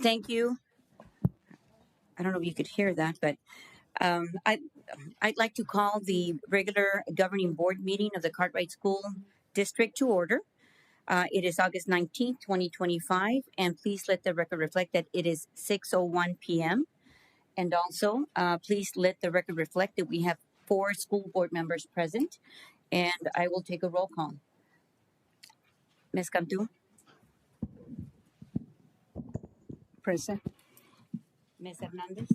Thank you. I don't know if you could hear that, but I'd like to call the regular governing board meeting of the Cartwright School District to order. It is August 19th, 2025, and please let the record reflect that it is 6:01 p.m. And also, please let the record reflect that we have 4 school board members present, and I will take a roll call. Ms. Cantu? Present. Ms. Hernandez?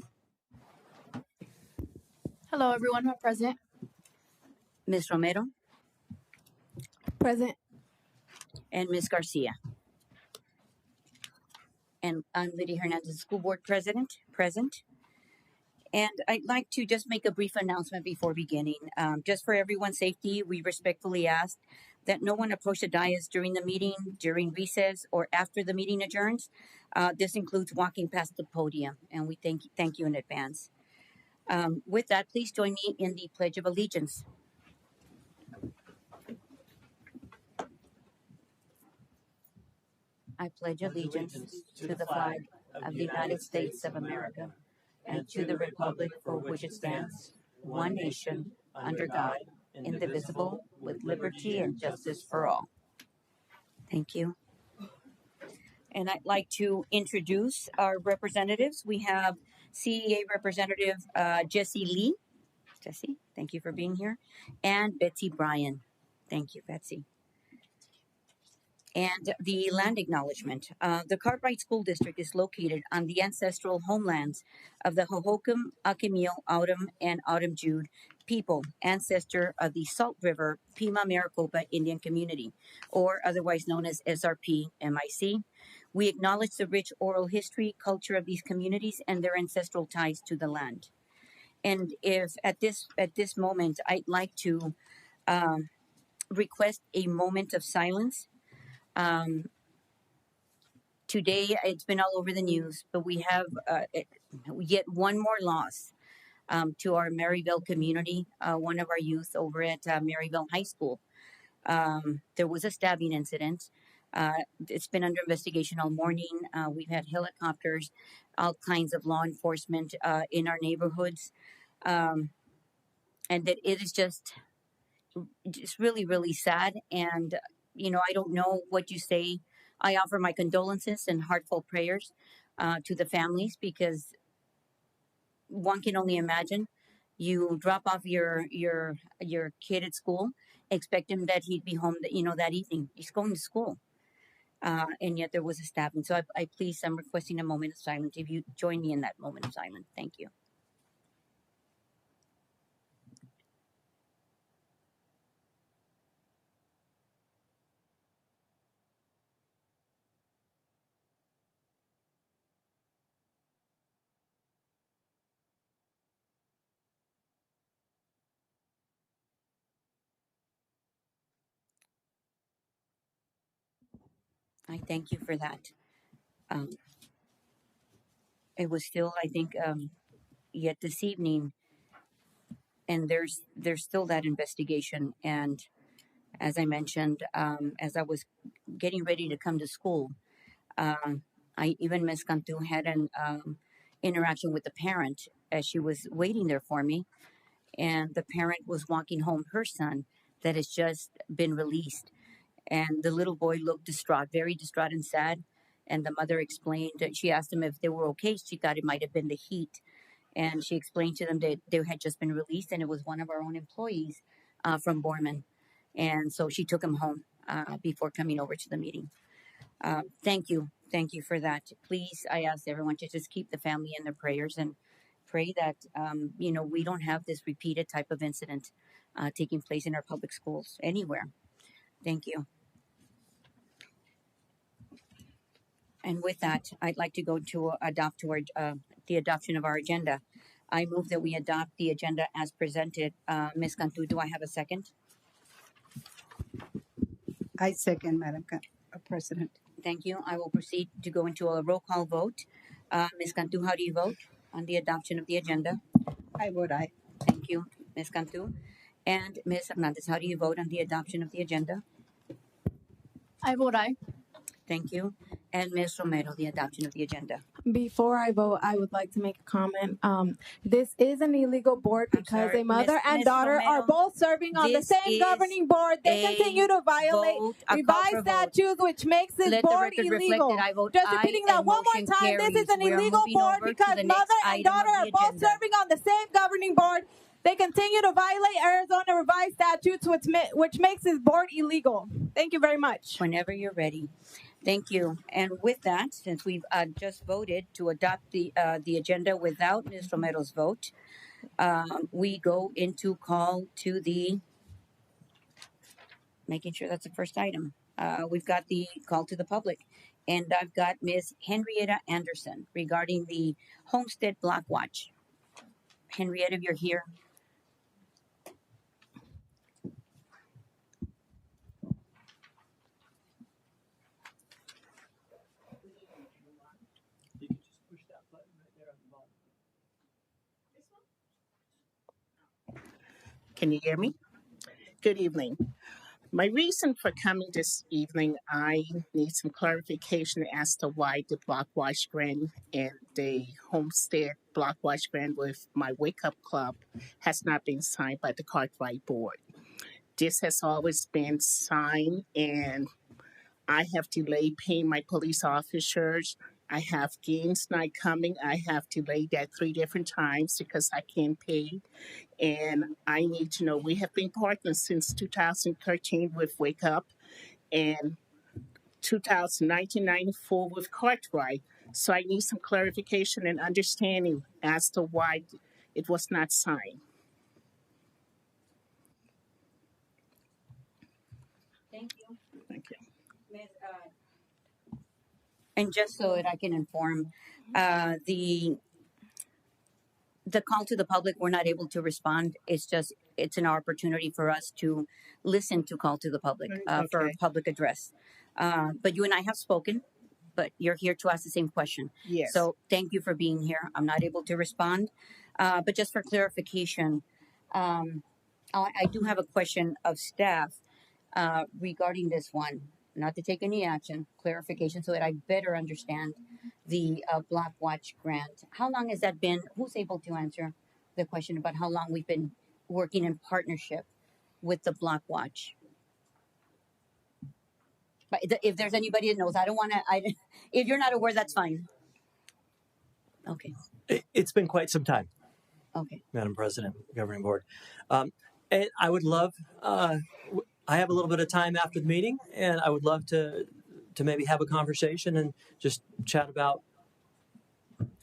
Hello, everyone. I'm present. Ms. Romero? Present. And Ms. Garcia? And I'm Lydia Hernandez, School Board President, present. And I'd like to just make a brief announcement before beginning. Just for everyone's safety, we respectfully ask that no one approach the dais during the meeting, during recess, or after the meeting adjourns. This includes walking past the podium, and we thank you in advance. With that, please join me in the Pledge of Allegiance. I pledge allegiance to the flag of the United States of America and to the republic for which it stands, one nation, under God, indivisible, with liberty and justice for all. Thank you. And I'd like to introduce our representatives. We have CEA Representative Jessie Lee. Jessie, thank you for being here. And Betsy Bryan. Thank you, Betsy. And the land acknowledgement. The Cartwright School District is located on the ancestral homelands of the Hohokam, Akimil, Autumn, and Autumn Jude people, ancestor of the Salt River Pima Maricopa Indian Community, or otherwise known as SRP-MIC. We acknowledge the rich oral history, culture of these communities, and their ancestral ties to the land. And if at this moment, I'd like to request a moment of silence. Today, it's been all over the news, but we have yet one more loss to our Maryville community. One of our youth over at Maryville High School. There was a stabbing incident. It's been under investigation all morning. We've had helicopters, all kinds of law enforcement in our neighborhoods. And that it is just really, really sad. And, I don't know what you say. I offer my condolences and heartfelt prayers to the families, because one can only imagine. You drop off your kid at school, expecting that he'd be home, that evening. He's going to school. And yet there was a stabbing. So I'm requesting a moment of silence. If you join me in that moment of silence, thank you. I thank you for that. It was still, I think, yet this evening, and there's still that investigation. And as I mentioned, as I was getting ready to come to school, Ms. Cantu had an interaction with the parent as she was waiting there for me, and the parent was walking home her son that has just been released. And the little boy looked distraught, very distraught and sad. And the mother explained that she asked him if they were okay. She thought it might have been the heat. And she explained to them that they had just been released, and it was one of our own employees from Borman. And so she took him home before coming over to the meeting. Thank you. Thank you for that. Please, I ask everyone to just keep the family in their prayers and pray that, we don't have this repeated type of incident taking place in our public schools anywhere. Thank you. And with that, I'd like to go to the adoption of our agenda. I move that we adopt the agenda as presented. Ms. Cantu, do I have a second? I second, Madam President. Thank you. I will proceed to go into a roll call vote. Ms. Cantu, how do you vote on the adoption of the agenda? I vote aye. Thank you, Ms. Cantu. And Ms. Hernandez, how do you vote on the adoption of the agenda? I vote aye. Thank you. And Ms. Romero, the adoption of the agenda. Before I vote, I would like to make a comment. This is an illegal board I'm because sorry, a mother Ms. and daughter are Romero, both serving on the this same is governing board. They a continue to violate vote, a call revised for a vote. statutes, which makes this Let the board record reflect illegal. that I vote Just aye repeating and that one more motion time, this carries. is an We are illegal moving board over to because the mother next and item of daughter the are both agenda. serving on the same governing board. They continue to violate Arizona revised statutes, which makes this board illegal. Thank you very much. Whenever you're ready. Thank you. And with that, since we've just voted to adopt the agenda without Ms. Romero's vote, we go into call to the, making sure that's the first item. We've got the call to the public. And I've got Ms. Henrietta Anderson regarding the Homestead Block Watch. Henrietta, if you're here. Can you hear me? Good evening. My reason for coming this evening, I need some clarification as to why the block watch grant and the homestead block watch grant with my Wake Up Club has not been signed by the Cartwright Board. This has always been signed, and I have delayed paying my police officers. I have games night coming. I have delayed that 3 different times because I can't pay. And I need to know, we have been partners since 2013 with Wake Up and 1994 with Cartwright. So I need some clarification and understanding as to why it was not signed. Thank you. Thank you. And just so that I can inform, the call to the public, we're not able to respond. It's an opportunity for us to listen to call to the public for Okay. public address. But you and I have spoken, but you're here to ask the same question. Yes. So thank you for being here. I'm not able to respond. But just for clarification, I do have a question of staff regarding this one. Not to take any action, clarification so that I better understand the Block Watch grant. How long has that been? Who's able to answer the question about how long we've been working in partnership with the Block Watch? But if there's anybody that knows, I don't want to. If you're not aware, that's fine. Okay. It's been quite some time, Okay. Madam President, Governing Board. And I would love, I have a little bit of time after the meeting, and I would love to maybe have a conversation and just chat about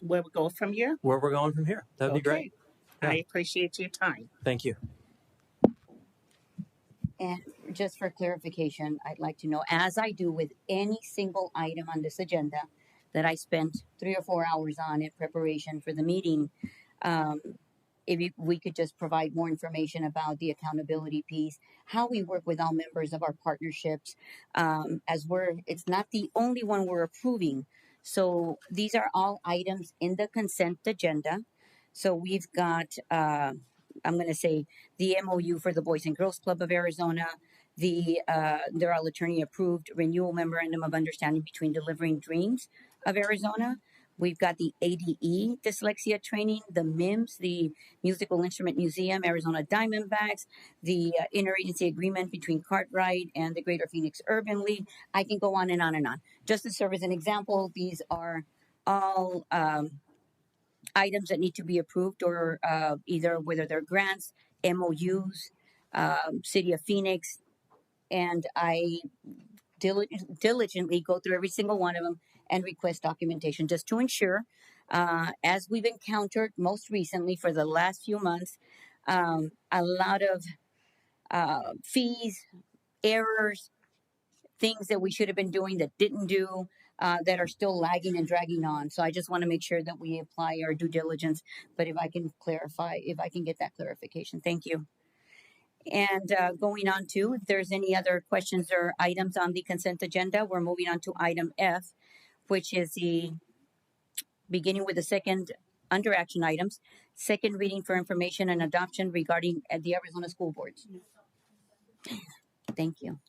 Where we go from here? where we're going from here. That would be great. I Yeah. appreciate your time. Thank you. And just for clarification, I'd like to know, as I do with any single item on this agenda that I spent 3 or 4 hours on in preparation for the meeting, we could just provide more information about the accountability piece, how we work with all members of our partnerships, it's not the only one we're approving. So these are all items in the consent agenda. So we've got, I'm going to say, the MOU for the Boys and Girls Club of Arizona, they're all attorney approved renewal memorandum of understanding between Delivering Dreams of Arizona. We've got the ADE dyslexia training, the MIMS, the Musical Instrument Museum, Arizona Diamondbacks, the interagency agreement between Cartwright and the Greater Phoenix Urban League. I can go on and on and on. Just to serve as an example, these are all items that need to be approved, or either whether they're grants, MOUs, City of Phoenix, and I diligently go through every single one of them and request documentation just to ensure, as we've encountered most recently for the last few months, a lot of fees, errors, things that we should have been doing that didn't do, that are still lagging and dragging on. So I just want to make sure that we apply our due diligence. But if I can clarify, if I can get that clarification, thank you. And going on to, if there's any other questions or items on the consent agenda, we're moving on to item F, which is the beginning with the second under action items, second reading for information and adoption regarding the Arizona school boards. Thank you.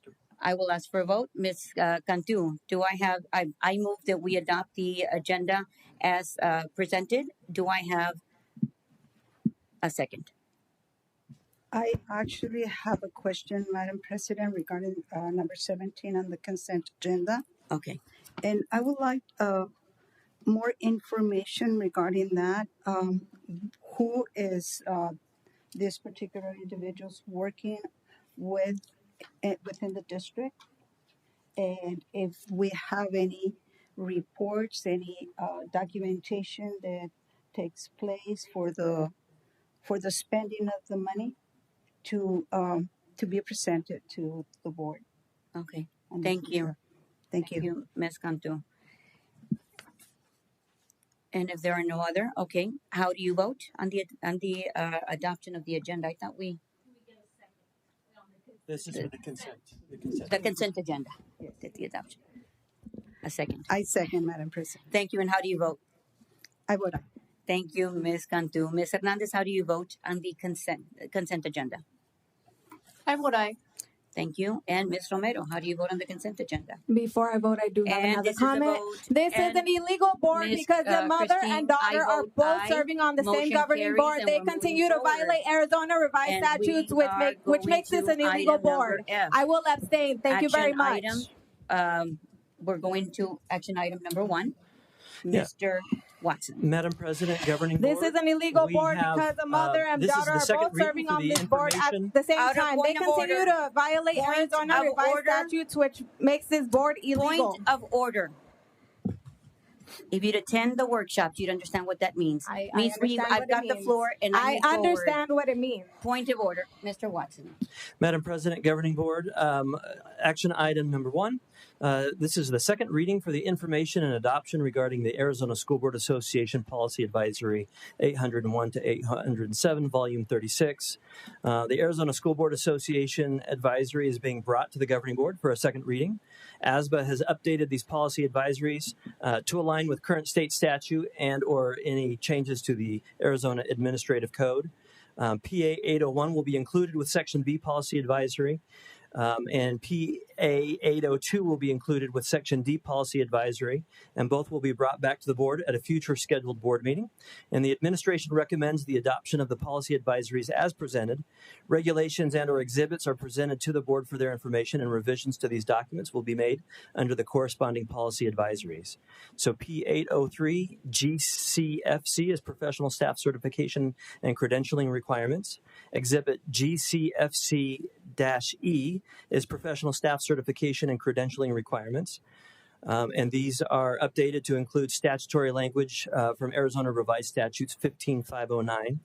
I will ask for a vote. Ms. Cantu, I move that we adopt the agenda as presented. Do I have a second? I actually have a question, Madam President, regarding number 17 on the consent agenda. Okay. And I would like more information regarding that. Who is this particular individuals working with within the district? And if we have any reports, any documentation that takes place for the spending of the money to be presented to the board. Okay. in the Thank you. future. Thank you. Ms. Cantu. And if there are no other, okay. How do you vote on the adoption of the agenda? I thought This is for the consent. the consent agenda. The adoption. A second. I second, Madam President. Thank you. And how do you vote? I vote aye. Thank you, Ms. Cantu. Ms. Hernandez, how do you vote on the consent agenda? I vote aye. Thank you. And Ms. Romero, how do you vote on the consent agenda? Before I vote, I do have And another this is a comment. vote. This is And an illegal board Ms. because the mother Christine, and daughter I are vote both aye. serving on the same Motion governing carries, board. and They we're continue moving to forward. violate Arizona revised And statutes, we which are makes this going an to illegal item number board. F. I will abstain. Thank you very Action much. item. We're going to action item number 1. Yeah. Mr. Watson. Madam President, governing This board. is an illegal we board have, because the mother and this is daughter the are second both reading serving for on the this board at information. the same Out of time. They point of continue order. to violate Point Arizona of revised order. statutes, which makes this board illegal. Point of order. If you'd attend the workshops, you'd understand what that means. I means understand I've what it got the means. floor and I I move forward. understand what it means. Point of order, Mr. Watson. Madam President, governing board, action item number 1. This is the second reading for the information and adoption regarding the Arizona School Board Association Policy Advisory 801 to 807, Volume 36. The Arizona School Board Association Advisory is being brought to the governing board for a second reading. ASBA has updated these policy advisories to align with current state statute and or any changes to the Arizona Administrative Code. PA 801 will be included with Section B Policy Advisory, and PA 802 will be included with Section D Policy Advisory, and both will be brought back to the board at a future scheduled board meeting. And the administration recommends the adoption of the policy advisories as presented. Regulations and or exhibits are presented to the board for their information, and revisions to these documents will be made under the corresponding policy advisories. So P803 GCFC is professional staff certification and credentialing requirements. Exhibit GCFC-E is professional staff certification and credentialing requirements. And these are updated to include statutory language from Arizona Revised Statutes 15509.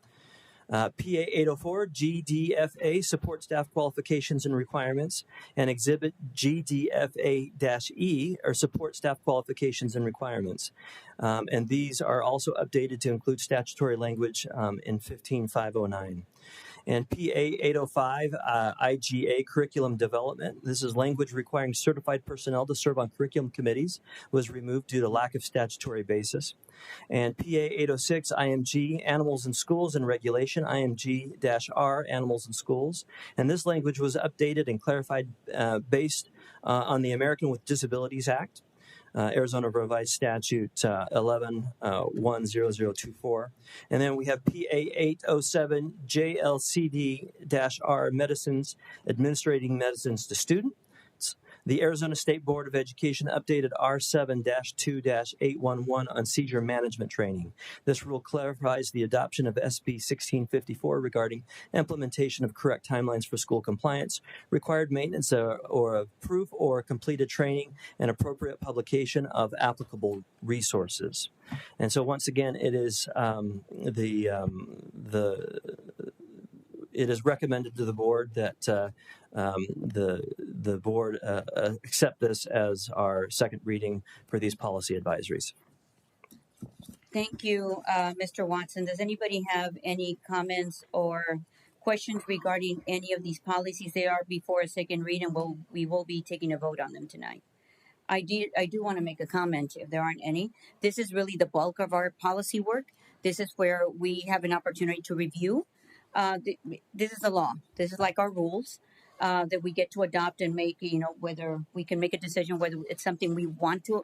PA 804 GDFA support staff qualifications and requirements, and Exhibit GDFA-E are support staff qualifications and requirements. And these are also updated to include statutory language in 15509. And PA 805, IGA curriculum development. This is language requiring certified personnel to serve on curriculum committees, was removed due to lack of statutory basis. And PA 806, IMG, animals in schools and regulation, IMG-R, animals in schools. And this language was updated and clarified based on the American with Disabilities Act. Arizona Revised Statute 11-10024. And then we have PA 807 JLCD-R Medicines, Administrating Medicines to Students. The Arizona State Board of Education updated R7-2-811 on seizure management training. This rule clarifies the adoption of SB 1654 regarding implementation of correct timelines for school compliance, required maintenance or of proof or completed training, and appropriate publication of applicable resources. And so once again, it is it is recommended to the board that the board accept this as our second reading for these policy advisories. Thank you, Mr. Watson. Does anybody have any comments or questions regarding any of these policies? They are before a second read, and we will be taking a vote on them tonight. I do want to make a comment if there aren't any. This is really the bulk of our policy work. This is where we have an opportunity to review. This is the law. This is like our rules. that we get to adopt and make, whether we can make a decision whether it's something we want to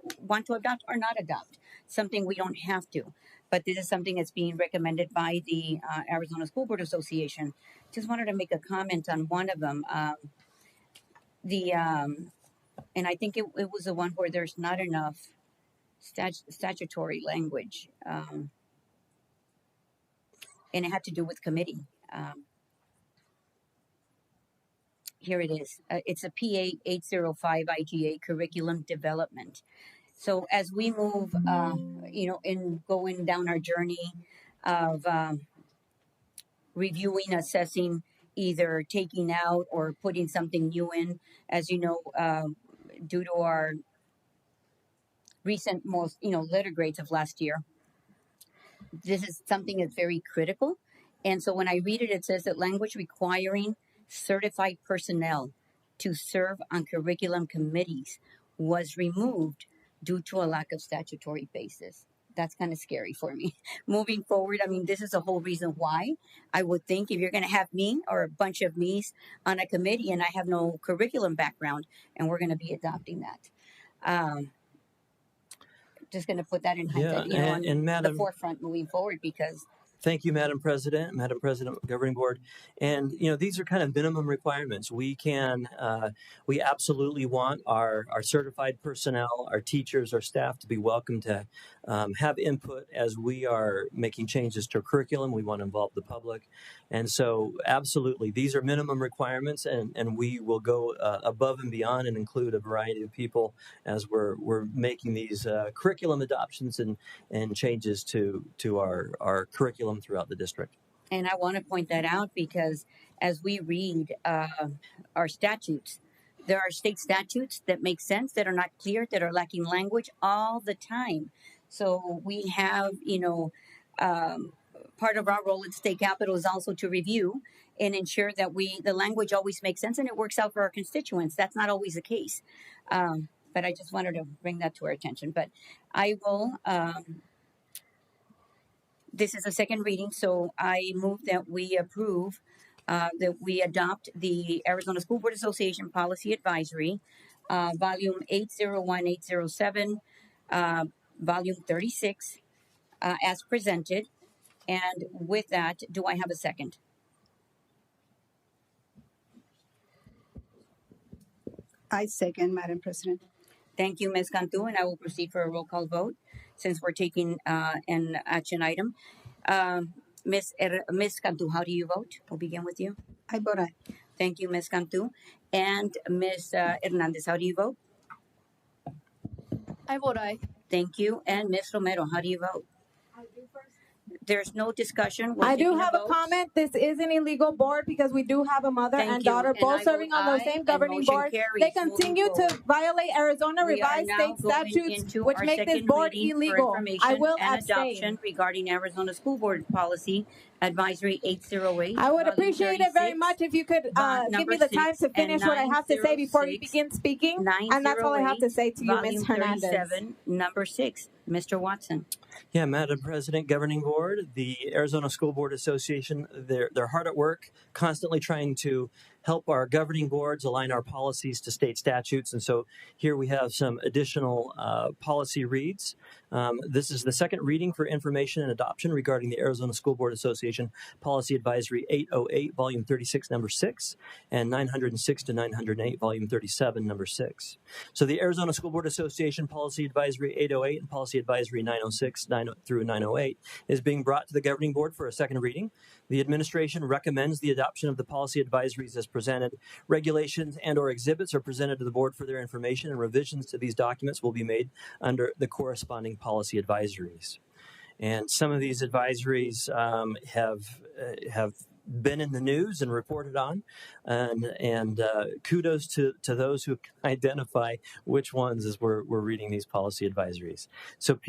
adopt or not adopt, something we don't have to. But this is something that's being recommended by the Arizona School Board Association. Just wanted to make a comment on one of them. And I think it was the one where there's not enough statutory language, and it had to do with committee. Here it is. It's a PA 805 IGA curriculum development. So as we move, in going down our journey of reviewing, assessing, either taking out or putting something new in, as you know, due to our recent letter grades of last year, this is something that's very critical. And so when I read it, it says that language requiring certified personnel to serve on curriculum committees was removed due to a lack of statutory basis. That's kind of scary for me. Moving forward, I mean, this is the whole reason why I would think if you're going to have me or a bunch of me's on a committee and I have no curriculum background, and we're going to be adopting that. Just going to put that in on the forefront moving forward, because thank you, Madam President, Governing Board. And, these are kind of minimum requirements. We absolutely want our certified personnel, our teachers, our staff to be welcome to have input as we are making changes to curriculum. We want to involve the public. And so, absolutely, these are minimum requirements, and we will go above and beyond and include a variety of people as we're making these curriculum adoptions and changes to our curriculum throughout the district. And I want to point that out because as we read our statutes, there are state statutes that make sense, that are not clear, that are lacking language all the time. So we have, part of our role at state capitol is also to review and ensure that the language always makes sense and it works out for our constituents. That's not always the case. But I just wanted to bring that to our attention. But I will... this is a second reading, so I move that we approve, that we adopt the Arizona School Board Association Policy Advisory, Volume 801807, Volume 36, as presented. And with that, do I have a second? I second, Madam President. Thank you, Ms. Cantu, and I will proceed for a roll call vote since we're taking an action item. Ms. Cantu, how do you vote? We'll begin with you. I vote aye. Thank you, Ms. Cantu. And Ms. Hernandez, how do you vote? I vote aye. Thank you. And Ms. Romero, how do you vote? I do first. There's no discussion. I do have a comment. This is an illegal board because we do have a mother and daughter both serving on the same governing board. They continue to violate Arizona revised state statutes, which make this board illegal. I will abstain. Regarding Arizona School Board Policy Advisory 808. I would appreciate it very much if you could give me the time to finish what I have to say before you begin speaking. And that's all I have to say to you, Ms. Hernandez. Number 6, Mr. Watson. Yeah, Madam President, Governing Board, the Arizona School Board Association, they're hard at work, constantly trying to help our governing boards align our policies to state statutes. And so here we have some additional policy reads. This is the second reading for information and adoption regarding the Arizona School Board Association Policy Advisory 808, Volume 36, Number 6, and 906 to 908, Volume 37, Number 6. So the Arizona School Board Association Policy Advisory 808 and Policy Advisory 906 through 908 is being brought to the governing board for a second reading. The administration recommends the adoption of the policy advisories as presented. Regulations and or exhibits are presented to the board for their information, and revisions to these documents will be made under the corresponding policy advisories. And some of these advisories have been in the news and reported on, and kudos to those who identify which ones as we're reading these policy advisories. So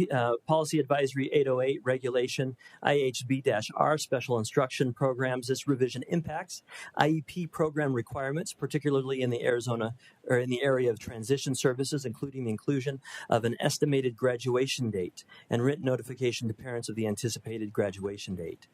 Policy Advisory 808, Regulation IHB-R, Special Instruction Programs. This revision impacts IEP program requirements, particularly in the area of transition services, including the inclusion of an estimated graduation date and written notification to parents of the anticipated graduation date.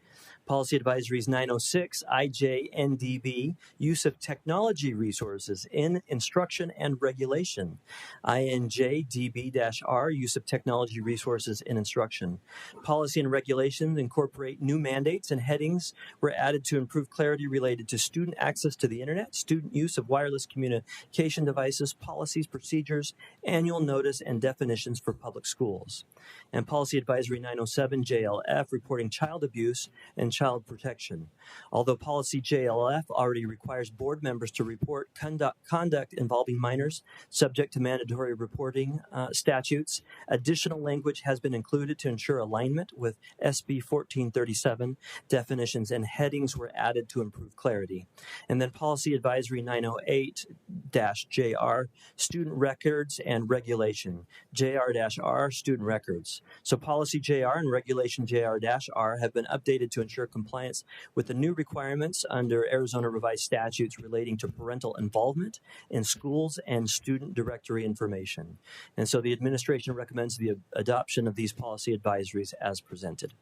Policy Advisories 906, IJNDB, use of technology resources in instruction and regulation. INJDB-R, use of technology resources in instruction. Policy and regulations incorporate new mandates and headings were added to improve clarity related to student access to the internet, student use of wireless communication devices, policies, procedures, annual notice, and definitions for public schools. And Policy Advisory 907 JLF, reporting child abuse and child protection. Although Policy JLF already requires board members to report conduct involving minors subject to mandatory reporting statutes, additional language has been included to ensure alignment with SB 1437. Definitions and headings were added to improve clarity. And then Policy Advisory 908-JR, student records and regulation. JR-R, student records. So Policy JR and Regulation JR-R have been updated to ensure compliance with the new requirements under Arizona revised statutes relating to parental involvement in schools and student directory information. And so the administration recommends the adoption of these policy advisories as presented.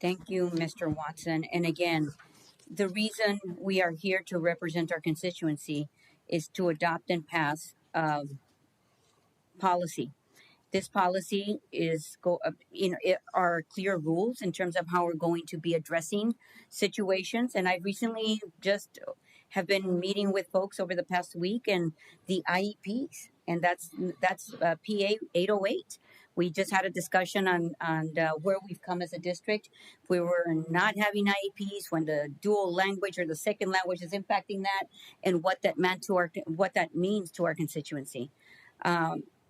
Thank you, Mr. Watson. And again, the reason we are here to represent our constituency is to adopt and pass policy. This policy is are clear rules in terms of how we're going to be addressing situations. And I recently just have been meeting with folks over the past week and the IEPs, and that's PA 808. We just had a discussion on where we've come as a district. We were not having IEPs when the dual language or the second language is impacting that, and what that means to our constituency.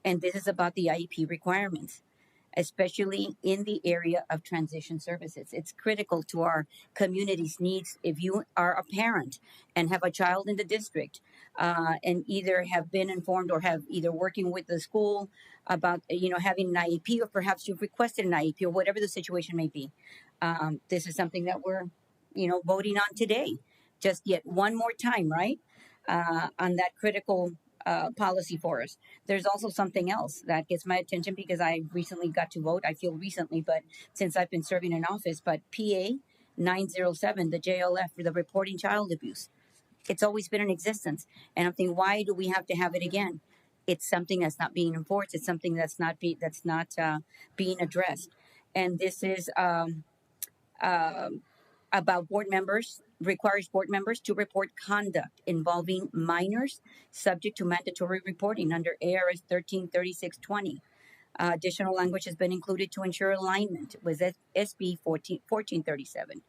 And this is about the IEP requirements, especially in the area of transition services. It's critical to our community's needs. If you are a parent and have a child in the district and either have been informed or have either working with the school about, having an IEP, or perhaps you've requested an IEP, or whatever the situation may be, this is something that we're, voting on today. Just yet one more time, right? On that critical policy for us. There's also something else that gets my attention because I recently got to vote. I feel recently, but since I've been serving in office, but PA 907, the JLF, for the reporting child abuse. It's always been in existence. And I'm thinking, why do we have to have it again? It's something that's not being enforced. It's something that's not being addressed. And this is about board members, requires board members to report conduct involving minors subject to mandatory reporting under ARS 133620. Additional language has been included to ensure alignment with SB 1437.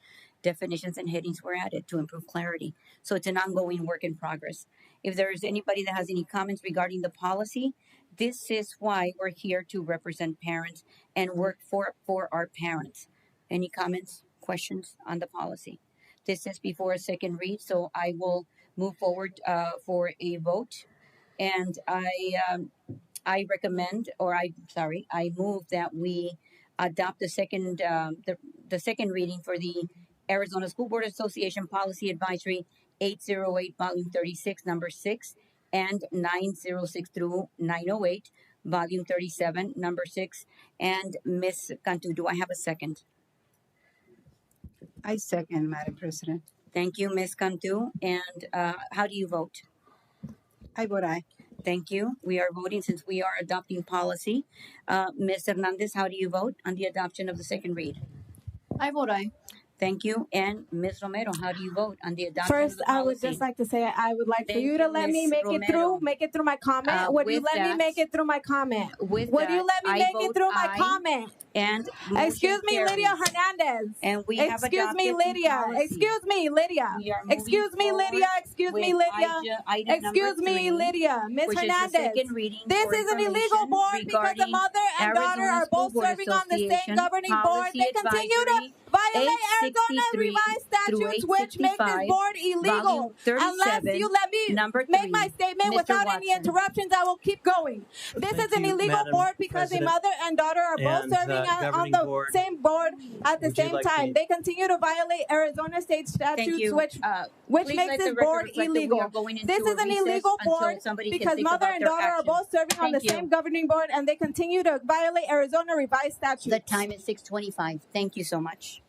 Definitions and headings were added to improve clarity. So it's an ongoing work in progress. If there's anybody that has any comments regarding the policy, this is why we're here to represent parents and work for our parents. Any comments, questions on the policy? This is before a second read, so I will move forward for a vote. And I recommend, I move that we adopt the second reading for the Arizona School Board Association Policy Advisory 808, Volume 36, Number 6, and 906 through 908, Volume 37, Number 6. And Ms. Cantu, do I have a second? I second, Madam President. Thank you, Ms. Cantu. And how do you vote? I vote aye. Thank you. We are voting since we are adopting policy. Ms. Hernandez, how do you vote on the adoption of the second read? I vote aye. Thank you. And Ms. Romero, how do you vote on the adoption First, of the policy? I would just like to say I would like for you to let me make it through my comment. Would you let me make it through my comment? Would you let me make it through my comment? And excuse me, carries. Lydia Hernandez. And we have excuse me, Lydia. Excuse me, Lydia. Excuse me, Lydia. Excuse me, Lydia. Excuse me, Lydia. Miss Hernandez. This is an illegal board because the mother and daughter are both serving on the same governing board. They continue to violate Arizona revised statutes, which make this board illegal. Unless you let me make my statement without any interruptions, I will keep going. This is an illegal board because a mother and daughter are both serving on the same board at the same time. They continue to violate Arizona state statutes, which makes this board illegal. This is an illegal board because mother and daughter are both serving on the same governing board, and they continue to violate Arizona revised statutes. The time is 6:25. Thank you so much.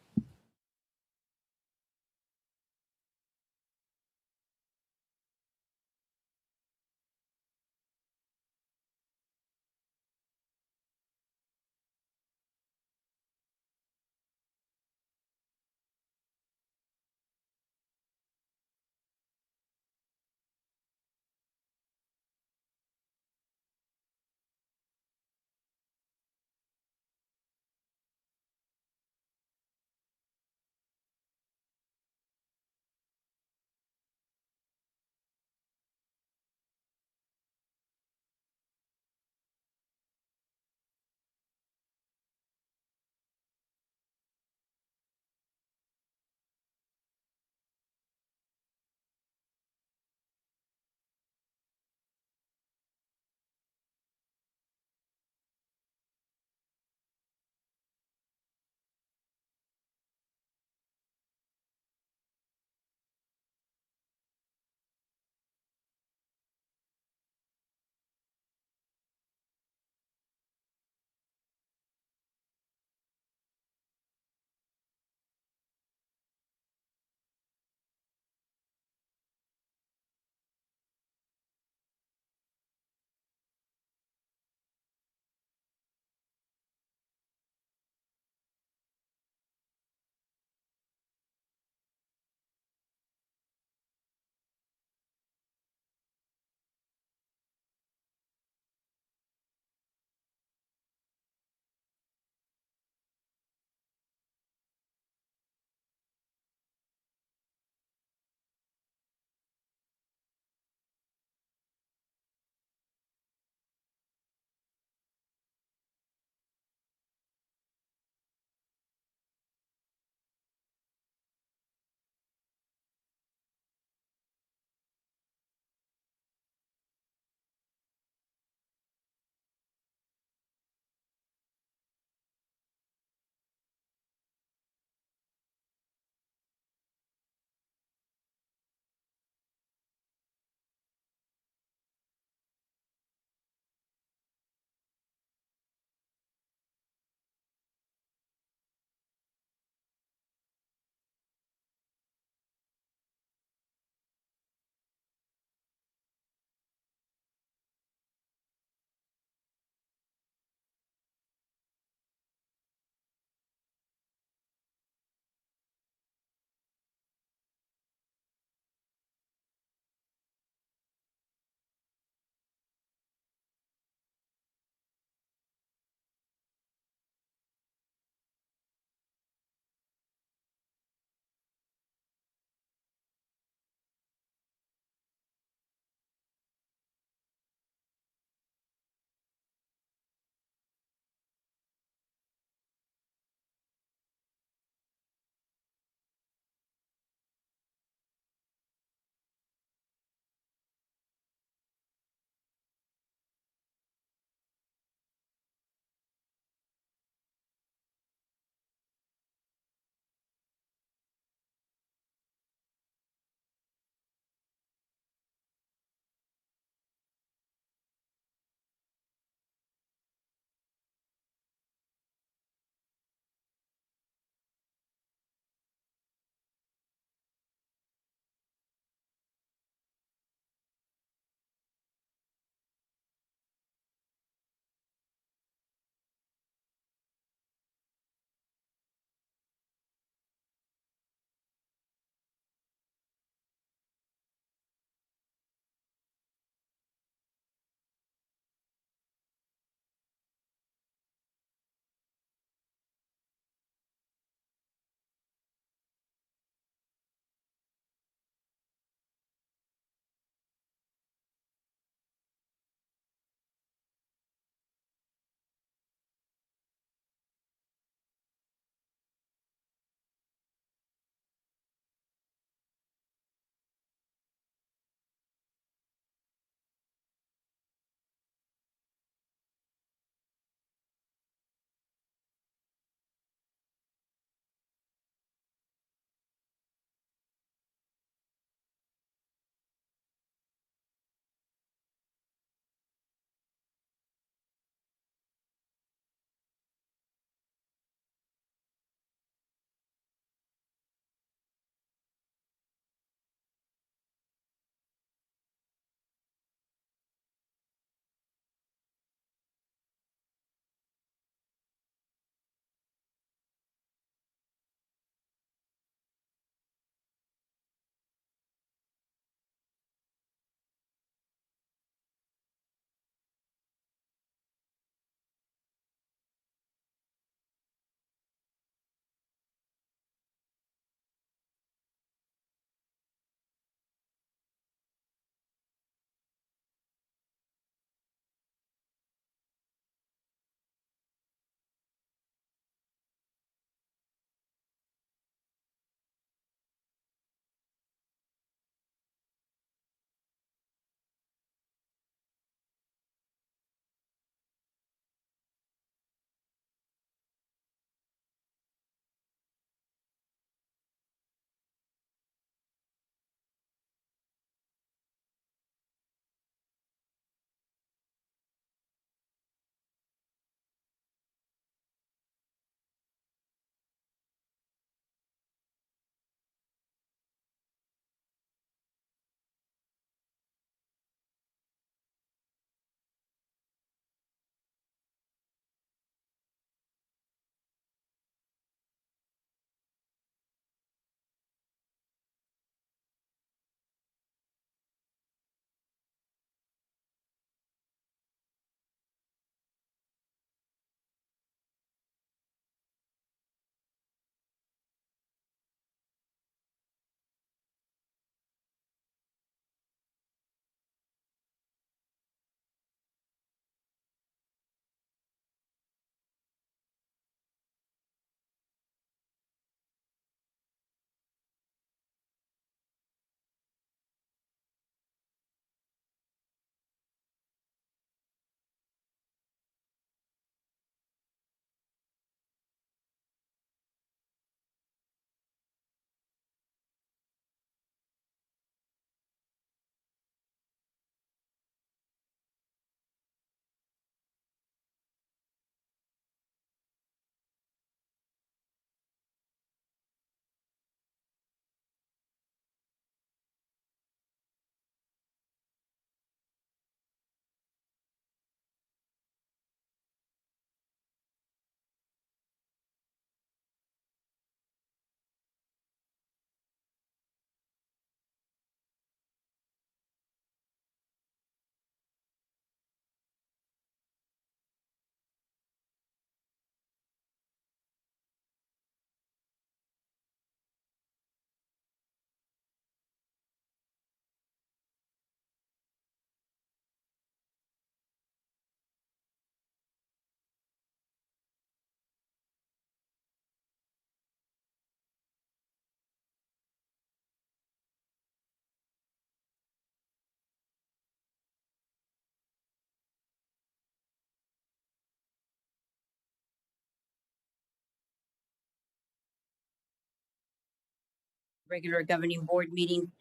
regular governing board meeting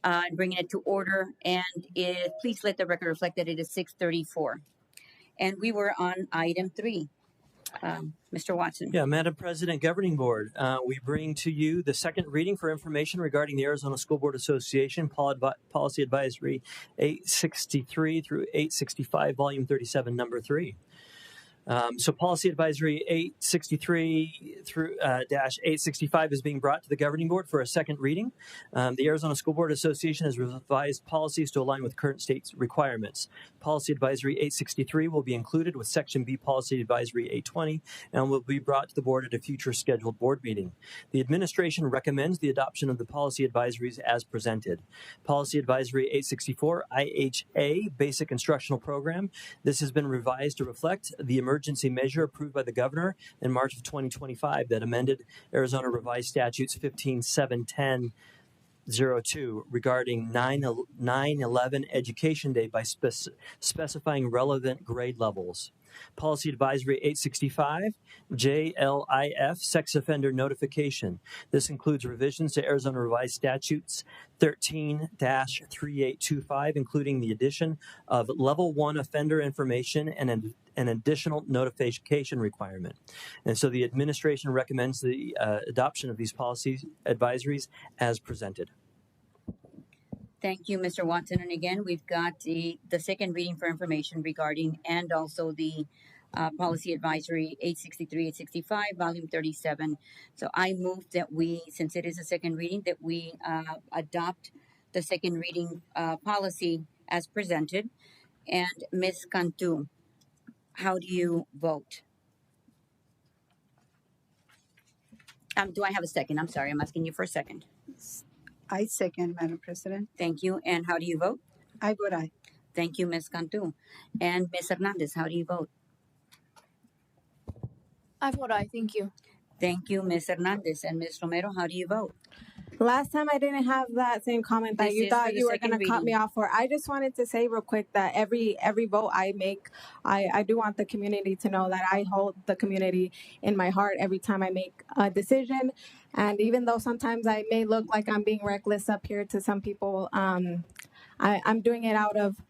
and bringing it to order. And please let the record reflect that it is 6:34. And we were on item 3. Mr. Watson. Yeah, Madam President, Governing Board, we bring to you the second reading for information regarding the Arizona School Board Association Policy Advisory 863 through 865, Volume 37, Number 3. So Policy Advisory 863 through dash 865 is being brought to the Governing Board for a second reading. The Arizona School Board Association has revised policies to align with current state requirements. Policy Advisory 863 will be included with Section B Policy Advisory 820 and will be brought to the board at a future scheduled board meeting. The administration recommends the adoption of the policy advisories as presented. Policy Advisory 864 IHA Basic Instructional Program. This has been revised to reflect the emergency measure approved by the governor in March of 2025 that amended Arizona Revised Statutes 15.7.10.02 regarding 9/11 Education Day by specifying relevant grade levels. Policy Advisory 865, JLIF, Sex Offender Notification. This includes revisions to Arizona Revised Statutes 13-3825, including the addition of Level 1 offender information and an additional notification requirement. And so the administration recommends the adoption of these policy advisories as presented. Thank you, Mr. Watson. And again, we've got the second reading for information regarding and also the Policy Advisory 863, 865, Volume 37. So I move that we, since it is a second reading, that we adopt the second reading policy as presented. And Ms. Cantu, how do you vote? Do I have a second? I'm sorry, I'm asking you for a second. I second, Madam President. Thank you. And how do you vote? I vote aye. Thank you, Ms. Cantu. And Ms. Hernandez, how do you vote? I vote aye. Thank you. Thank you, Ms. Hernandez. And Ms. Romero, how do you vote? Last time I didn't have that same comment that you thought you were going to cut me off for. I just wanted to say real quick that every vote I make, I do want the community to know that I hold the community in my heart every time I make a decision. And even though sometimes I may look like I'm being reckless up here to some people, I'm doing it out of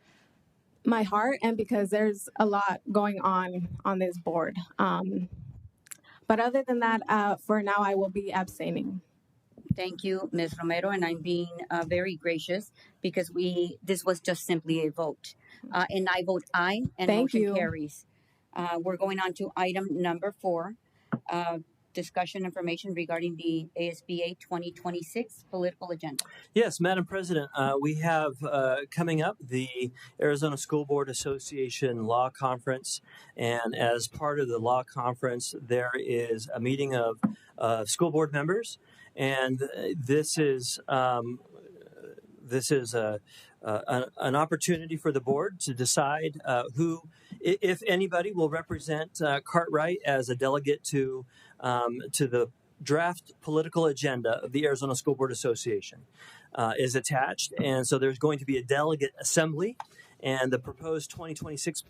my heart and because there's a lot going on this board. But other than that, for now, I will be abstaining. Thank you, Ms. Romero, and I'm being very gracious because this was just simply a vote. And I vote aye, and motion carries. We're going on to item number 4, discussion information regarding the ASBA 2026 political agenda. Yes, Madam President, we have coming up the Arizona School Board Association Law Conference, and as part of the Law Conference, there is a meeting of school board members. And this is an opportunity for the board to decide who, if anybody, will represent Cartwright as a delegate to the draft political agenda of the Arizona School Board Association is attached. And so there's going to be a delegate assembly, and the proposed 2026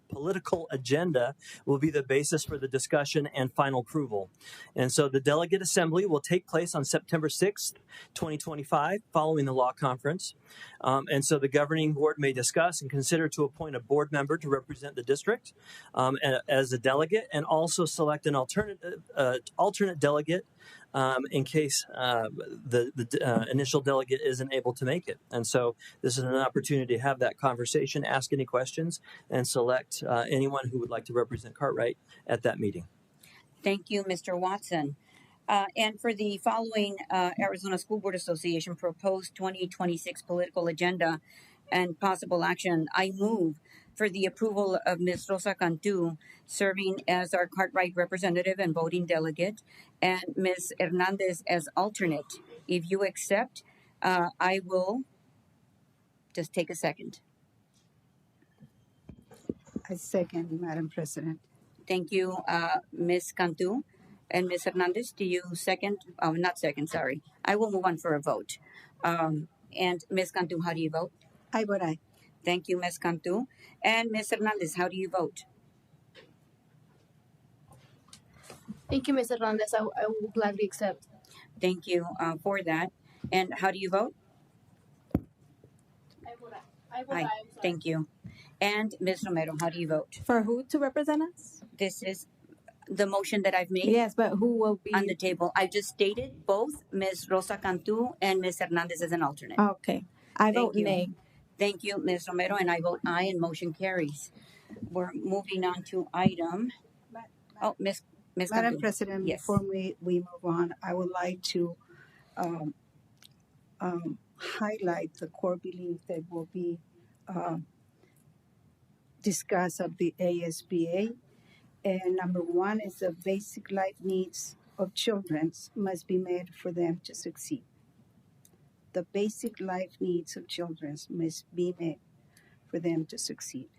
political agenda will be the basis for the discussion and final approval. And so the delegate assembly will take place on September 6th, 2025, following the law conference. And so the governing board may discuss and consider to appoint a board member to represent the district as a delegate, and also select an alternate delegate in case the initial delegate isn't able to make it. And so this is an opportunity to have that conversation, ask any questions, and select anyone who would like to represent Cartwright at that meeting. Thank you, Mr. Watson. And for the following Arizona School Board Association proposed 2026 political agenda and possible action, I move for the approval of Ms. Rosa Cantu serving as our Cartwright representative and voting delegate, and Ms. Hernandez as alternate. If you accept, I will just take a second. I second, Madam President. Thank you, Ms. Cantu. And Ms. Hernandez, do you second? Oh, not second, sorry. I will move on for a vote. And Ms. Cantu, how do you vote? I vote aye. Thank you, Ms. Cantu. And Ms. Hernandez, how do you vote? Thank you, Ms. Hernandez. I will gladly accept. Thank you for that. And how do you vote? I vote Aye. aye. Thank you. And Ms. Romero, how do you vote? For who to represent us? This is the motion that I've made Yes, but who will be on the table. I just stated both Ms. Rosa Cantu and Ms. Hernandez as an alternate. Okay. I Thank vote you. nay. Thank you, Ms. Romero, and I vote aye, and motion carries. We're moving on to item. Oh, Ms. Madam Cantu. President, Yes. before we move on, I would like to um, highlight the core belief that will be discussed of the ASBA. And number one is the basic life needs of children must be met for them to succeed. The basic life needs of children must be met for them to succeed.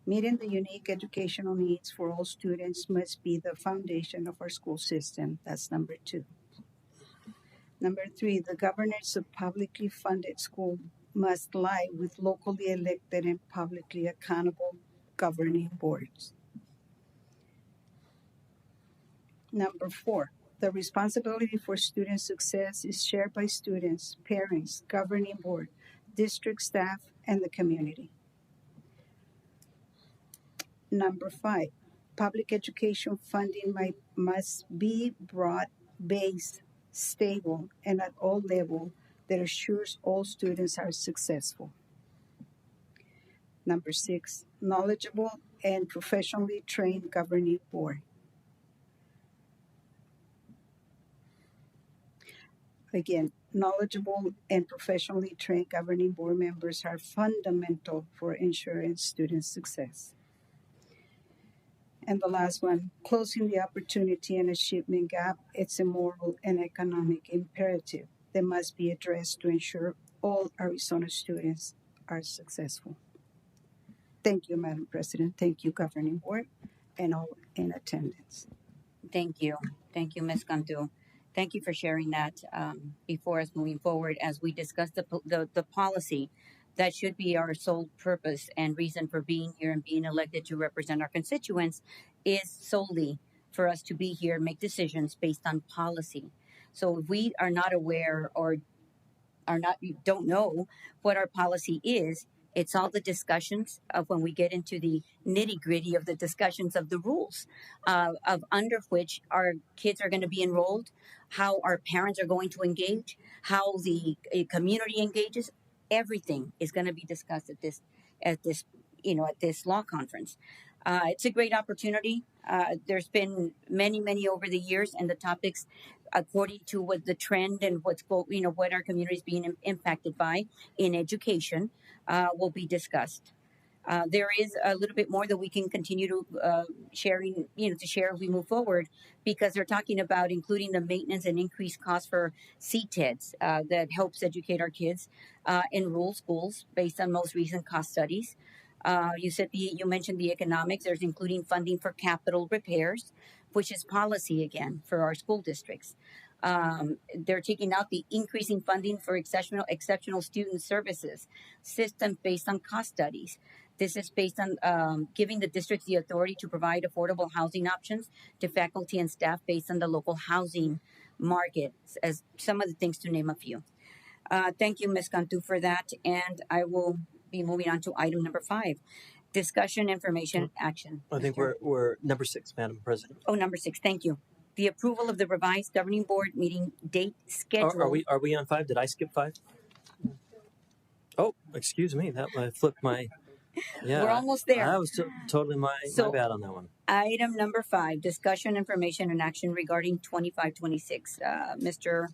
Meeting the unique educational needs for all students must be the foundation of our school system. That's number two. Number three, the governance of publicly funded school must lie with locally elected and publicly accountable governing boards. Number four, the responsibility for student success is shared by students, parents, governing board, district staff, and the community. Number five, public education funding must be broad-based, stable, and at all levels that assures all students are successful. Number six, knowledgeable and professionally trained governing board. Again, knowledgeable and professionally trained governing board members are fundamental for ensuring student success. And the last one, closing the opportunity and achievement gap, it's a moral and economic imperative that must be addressed to ensure all Arizona students are successful. Thank you, Madam President. Thank you, Governing Board, and all in attendance. Thank you. Thank you, Ms. Cantu. Thank you for sharing that before us moving forward as we discuss the policy that should be our sole purpose and reason for being here and being elected to represent our constituents is solely for us to be here and make decisions based on policy. So if we are not aware or don't know what our policy is, it's all the discussions of when we get into the nitty gritty of the discussions of the rules of under which our kids are going to be enrolled, how our parents are going to engage, how the community engages. Everything is going to be discussed at this at this law conference. It's a great opportunity. There's been many over the years, and the topics, according to what the trend and what our community is being impacted by in education, will be discussed. There is a little bit more that we can continue to share as we move forward, because they're talking about including the maintenance and increased costs for CTEDs that helps educate our kids in rural schools based on most recent cost studies. You mentioned the economics. There's including funding for capital repairs, which is policy again for our school districts. They're taking out the increasing funding for exceptional student services system based on cost studies. This is based on giving the districts the authority to provide affordable housing options to faculty and staff based on the local housing market, as some of the things to name a few. Thank you, Ms. Cantu, for that. And I will be moving on to item number 5, discussion, information, action. I think we're number 6, Madam President. Oh, number 6. Thank you. The approval of the revised governing board meeting date schedule. Are we on 5? Did I skip 5? Oh, excuse me. I flipped my. Yeah, we're almost there. That was totally my bad on that one. Item number 5, discussion, information, and action regarding 2526. Mr.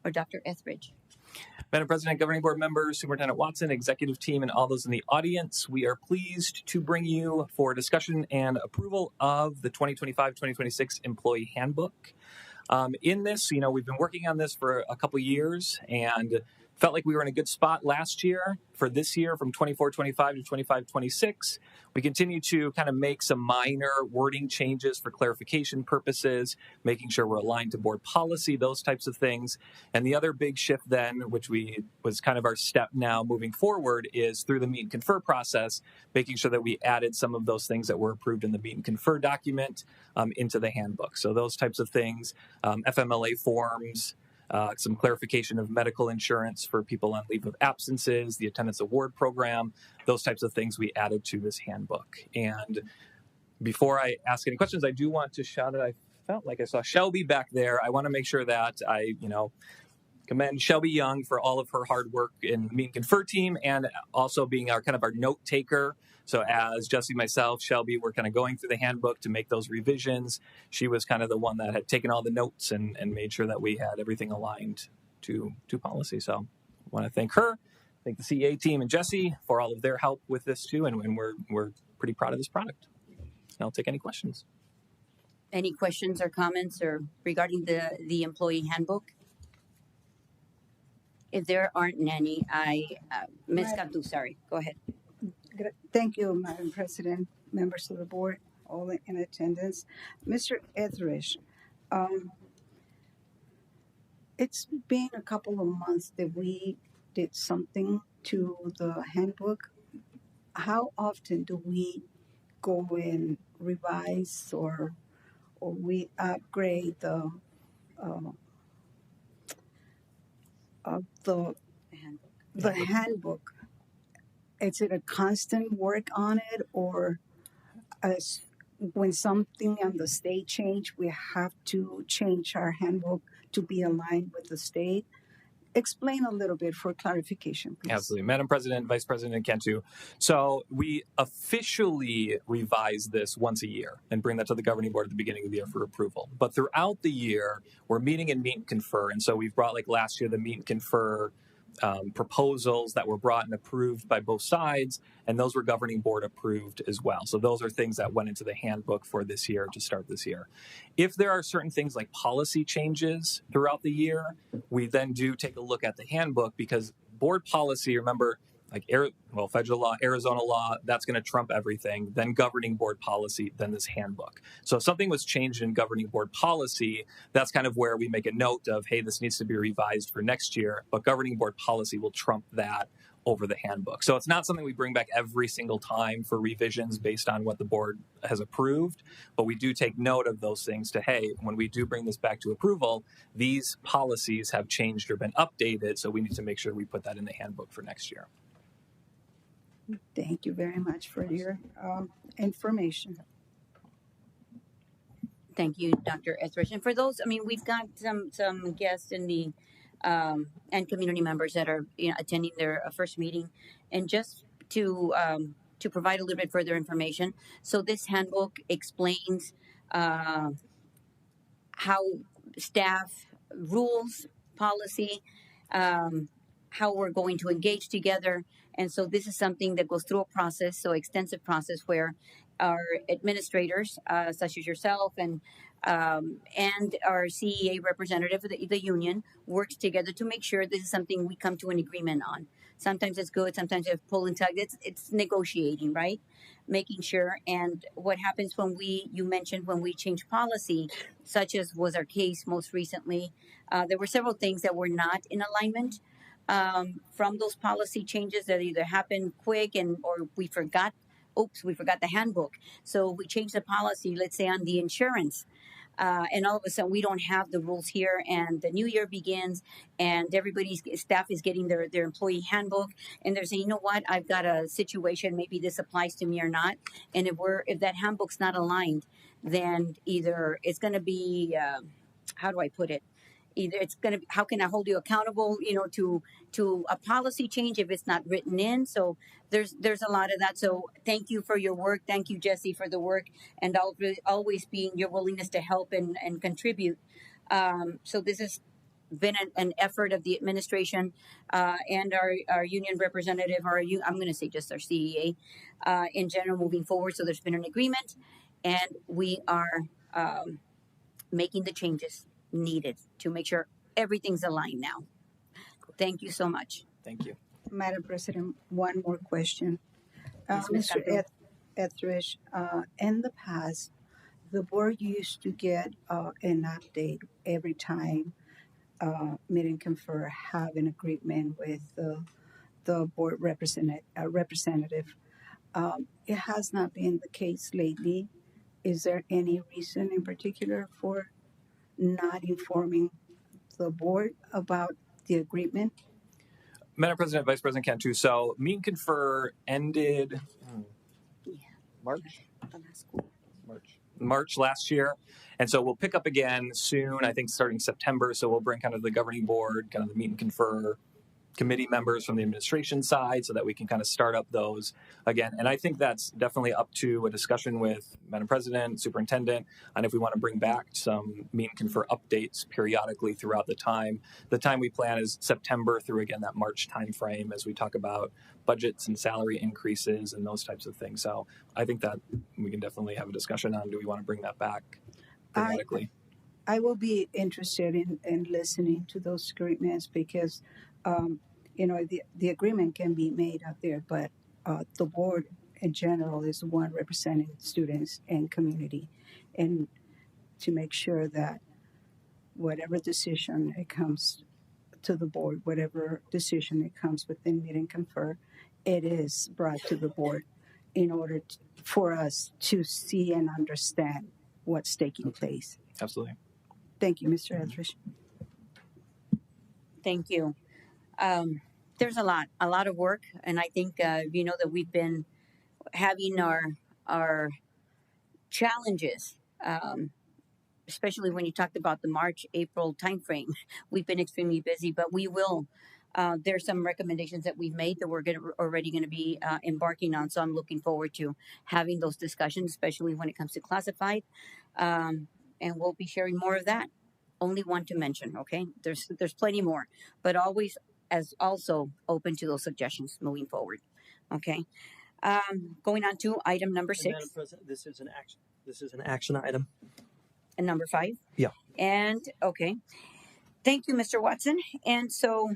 or Dr. Etheridge. Madam President, Governing Board members, Superintendent Watson, executive team, and all those in the audience, we are pleased to bring you for discussion and approval of the 2025-2026 Employee Handbook. In this, we've been working on this for a couple years, and Felt like we were in a good spot last year. For this year, from 24-25 to 25-26, we continue to kind of make some minor wording changes for clarification purposes, making sure we're aligned to board policy, those types of things. And the other big shift then, which was kind of our step now moving forward, is through the meet and confer process, making sure that we added some of those things that were approved in the meet and confer document into the handbook. So those types of things, FMLA forms, some clarification of medical insurance for people on leave of absences, the attendance award program, those types of things we added to this handbook. And before I ask any questions, I do want to shout out, I felt like I saw Shelby back there. I want to make sure that I, commend Shelby Young for all of her hard work in the Meet and Confer team and also being our kind of our note taker. So as Jesse, myself, Shelby, were kind of going through the handbook to make those revisions, she was kind of the one that had taken all the notes and made sure that we had everything aligned to policy. So I want to thank her, thank the CEA team and Jesse for all of their help with this too. And we're pretty proud of this product. And I'll take any questions. Any questions or comments or regarding the employee handbook? If there aren't any, Ms. Cantu, sorry, go ahead. Thank you, Madam President, members of the board, all in attendance. Mr. Etheridge, it's been a couple of months that we did something to the handbook. How often do we go and revise or we upgrade the handbook? Is it a constant work on it, or when something on the state change, we have to change our handbook to be aligned with the state? Explain a little bit for clarification, please. Absolutely. Madam President, Vice President Cantu. So we officially revise this once a year and bring that to the governing board at the beginning of the year for approval. But throughout the year, we're meeting and meet and confer. And so we've brought, like last year, the meet and confer proposals that were brought and approved by both sides, and those were governing board approved as well. So those are things that went into the handbook for this year to start this year. If there are certain things like policy changes throughout the year, we then do take a look at the handbook, because board policy, remember, like federal law, Arizona law, that's going to trump everything, then governing board policy, then this handbook. So if something was changed in governing board policy, that's kind of where we make a note of, hey, this needs to be revised for next year, but governing board policy will trump that over the handbook. So it's not something we bring back every single time for revisions based on what the board has approved, but we do take note of those things to, hey, when we do bring this back to approval, these policies have changed or been updated, so we need to make sure we put that in the handbook for next year. Thank you very much for your information. Thank you, Dr. Etheridge. And for those, we've got some guests in the and community members that are attending their first meeting, and just to provide a little bit further information. So this handbook explains how staff rules, policy, how we're going to engage together. And so this is something that goes through a process, so extensive process, where our administrators, such as yourself and our CEA representative, the union, works together to make sure this is something we come to an agreement on. Sometimes it's good, sometimes it's pull and tug. It's negotiating, right? Making sure. And what happens you mentioned when we change policy, such as was our case most recently, there were several things that were not in alignment from those policy changes that either happened quick or we forgot the handbook. So we changed the policy, let's say on the insurance, and all of a sudden we don't have the rules here, and the new year begins and everybody's staff is getting their employee handbook, and they're saying, you know what, I've got a situation, maybe this applies to me or not. And if that handbook's not aligned, then either it's going to be, how do I put it? Either it's going to, how can I hold you accountable, to a policy change if it's not written in? So there's a lot of that. So thank you for your work. Thank you, Jesse, for the work, and always being your willingness to help and contribute. So this has been an effort of the administration and our union representative, I'm going to say just our CEA in general moving forward. So there's been an agreement, and we are making the changes needed to make sure everything's aligned now. Thank you so much. Thank you. Madam President, one more question. Yes, Ms. Mr. Cantu. Etheridge, in the past, the board used to get an update every time Meet and Confer have an agreement with the board representative. It has not been the case lately. Is there any reason in particular for not informing the board about the agreement? Madam President, Vice President Cantu, so Meet and Confer ended March last year. And so we'll pick up again soon, I think starting September. So we'll bring kind of the governing board, kind of the Meet and Confer committee members from the administration side so that we can kind of start up those again. And I think that's definitely up to a discussion with Madam President, Superintendent, and if we want to bring back some Meet and Confer updates periodically throughout the time. The time we plan is September through, again, that March timeframe as we talk about budgets and salary increases and those types of things. So I think that we can definitely have a discussion on, do we want to bring that back periodically? I will be interested in listening to those agreements because the agreement can be made out there, but the board in general is the one representing students and community, and to make sure that whatever decision it comes to the board, whatever decision it comes within Meet and Confer, it is brought to the board in order for us to see and understand what's taking place. Absolutely. Thank you, Mr. Etheridge. Thank you. There's a lot of work, and I think that we've been having our challenges, especially when you talked about the March-April timeframe. We've been extremely busy, but we will. There's some recommendations that we've made that we're already going to be embarking on. So I'm looking forward to having those discussions, especially when it comes to classified, and we'll be sharing more of that. Only one to mention, okay? There's plenty more, but always as also open to those suggestions moving forward, okay? Going on to item number 6. Madam President, this is an action item. And number 5? Yeah. And, okay. Thank you, Mr. Watson. And so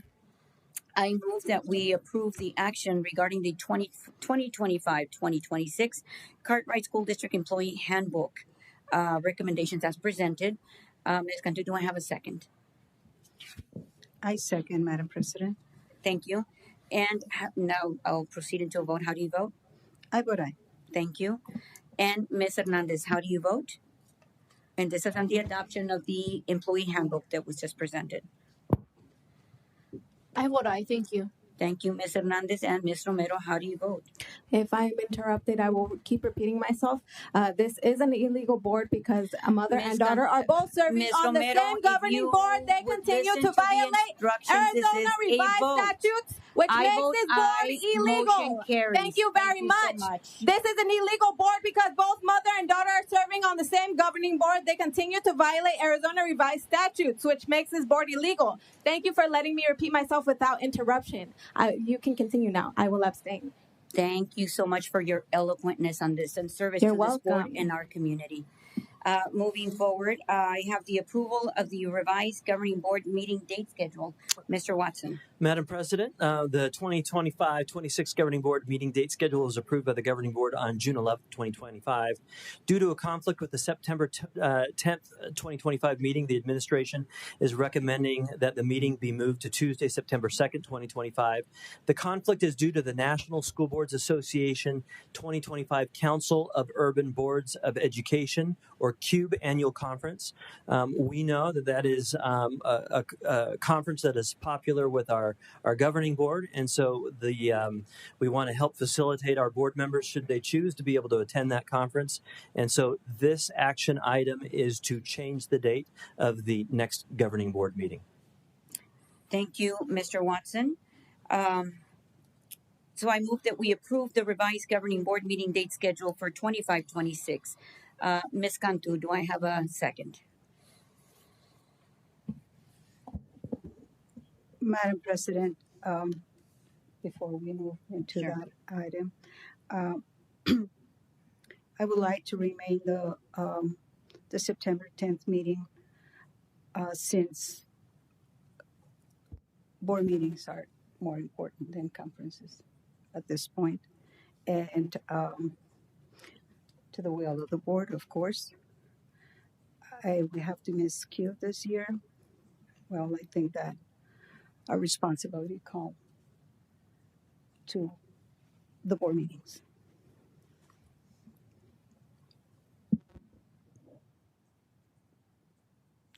I move that we approve the action regarding the 2025-2026 Cartwright School District Employee Handbook recommendations as presented. Ms. Cantu, do I have a second? I second, Madam President. Thank you. And now I'll proceed into a vote. How do you vote? I vote aye. Thank you. And Ms. Hernandez, how do you vote? And this is on the adoption of the employee handbook that was just presented. I vote aye. Thank you. Thank you, Ms. Hernandez. And Ms. Romero, how do you vote? If I'm interrupted, I will keep repeating myself. This is an illegal board because a mother and daughter are both serving on the same governing board. They continue to violate Arizona revised statutes, which makes this board illegal. Thank you very much. This is an illegal board because both mother and daughter are serving on the same governing board. They continue to violate Arizona revised statutes, which makes this board illegal. Thank you for letting me repeat myself without interruption. You can continue now. I will abstain. Thank you so much for your eloquentness on this and service to this board in our community. Moving forward, I have the approval of the revised governing board meeting date schedule. Mr. Watson. Madam President, the 2025-26 Governing Board meeting date schedule was approved by the Governing Board on June 11, 2025. Due to a conflict with the September 10th, 2025 meeting, the administration is recommending that the meeting be moved to Tuesday, September 2nd, 2025. The conflict is due to the National School Boards Association 2025 Council of Urban Boards of Education, or CUBE annual conference. We know that is a conference that is popular with our governing board, and so we want to help facilitate our board members should they choose to be able to attend that conference. And so this action item is to change the date of the next governing board meeting. Thank you, Mr. Watson. So I move that we approve the revised governing board meeting date schedule for 25-26. Ms. Cantu, do I have a second? Madam President, before we move into that item, I would like to remain the September 10th meeting since board meetings are more important than conferences at this point. And to the will of the board, of course, we have to miss Q this year. Well, I think that our responsibility call to the board meetings.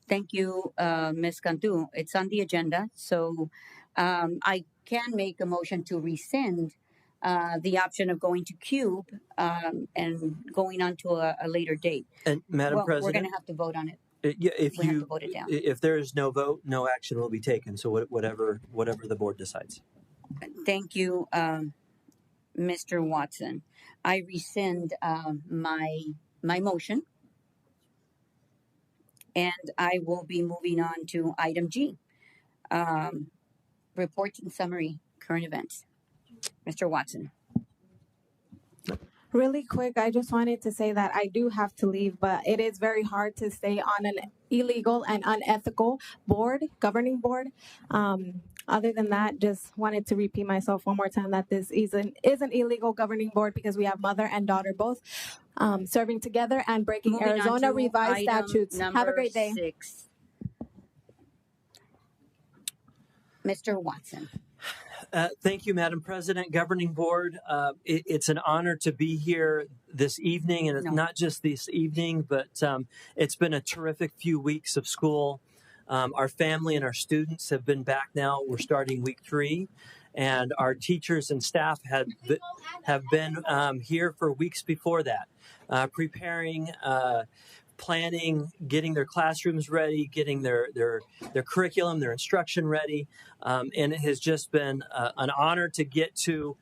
Thank you, Ms. Cantu. It's on the agenda, so I can make a motion to rescind the option of going to Cube and going on to a later date. And Madam Well, we're going President, to have to vote on it. if We have to vote it down. if there is no vote, no action will be taken. So whatever the board decides. Thank you, Mr. Watson. I rescind my motion, and I will be moving on to item G, reports and summary current events. Mr. Watson. Really quick, I just wanted to say that I do have to leave, but it is very hard to stay on an illegal and unethical governing board. Other than that, just wanted to repeat myself one more time that this is an illegal governing board because we have mother and daughter both serving together and breaking Moving Arizona revised statutes. Have a great day. 6. Mr. Watson. Thank you, Madam President, Governing Board. It's an honor to be here this evening, and it's not just this evening, but it's been a terrific few weeks of school. Our family and our students have been back now. We're starting week 3, and our teachers and staff have been here for weeks before that, preparing, planning, getting their classrooms ready, getting their curriculum, their instruction ready, and it has just been an honor to get to.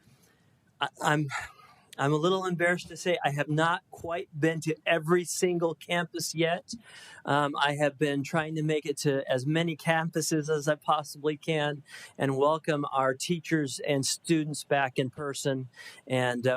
I'm a little embarrassed to say I have not quite been to every single campus yet. I have been trying to make it to as many campuses as I possibly can and welcome our teachers and students back in person. And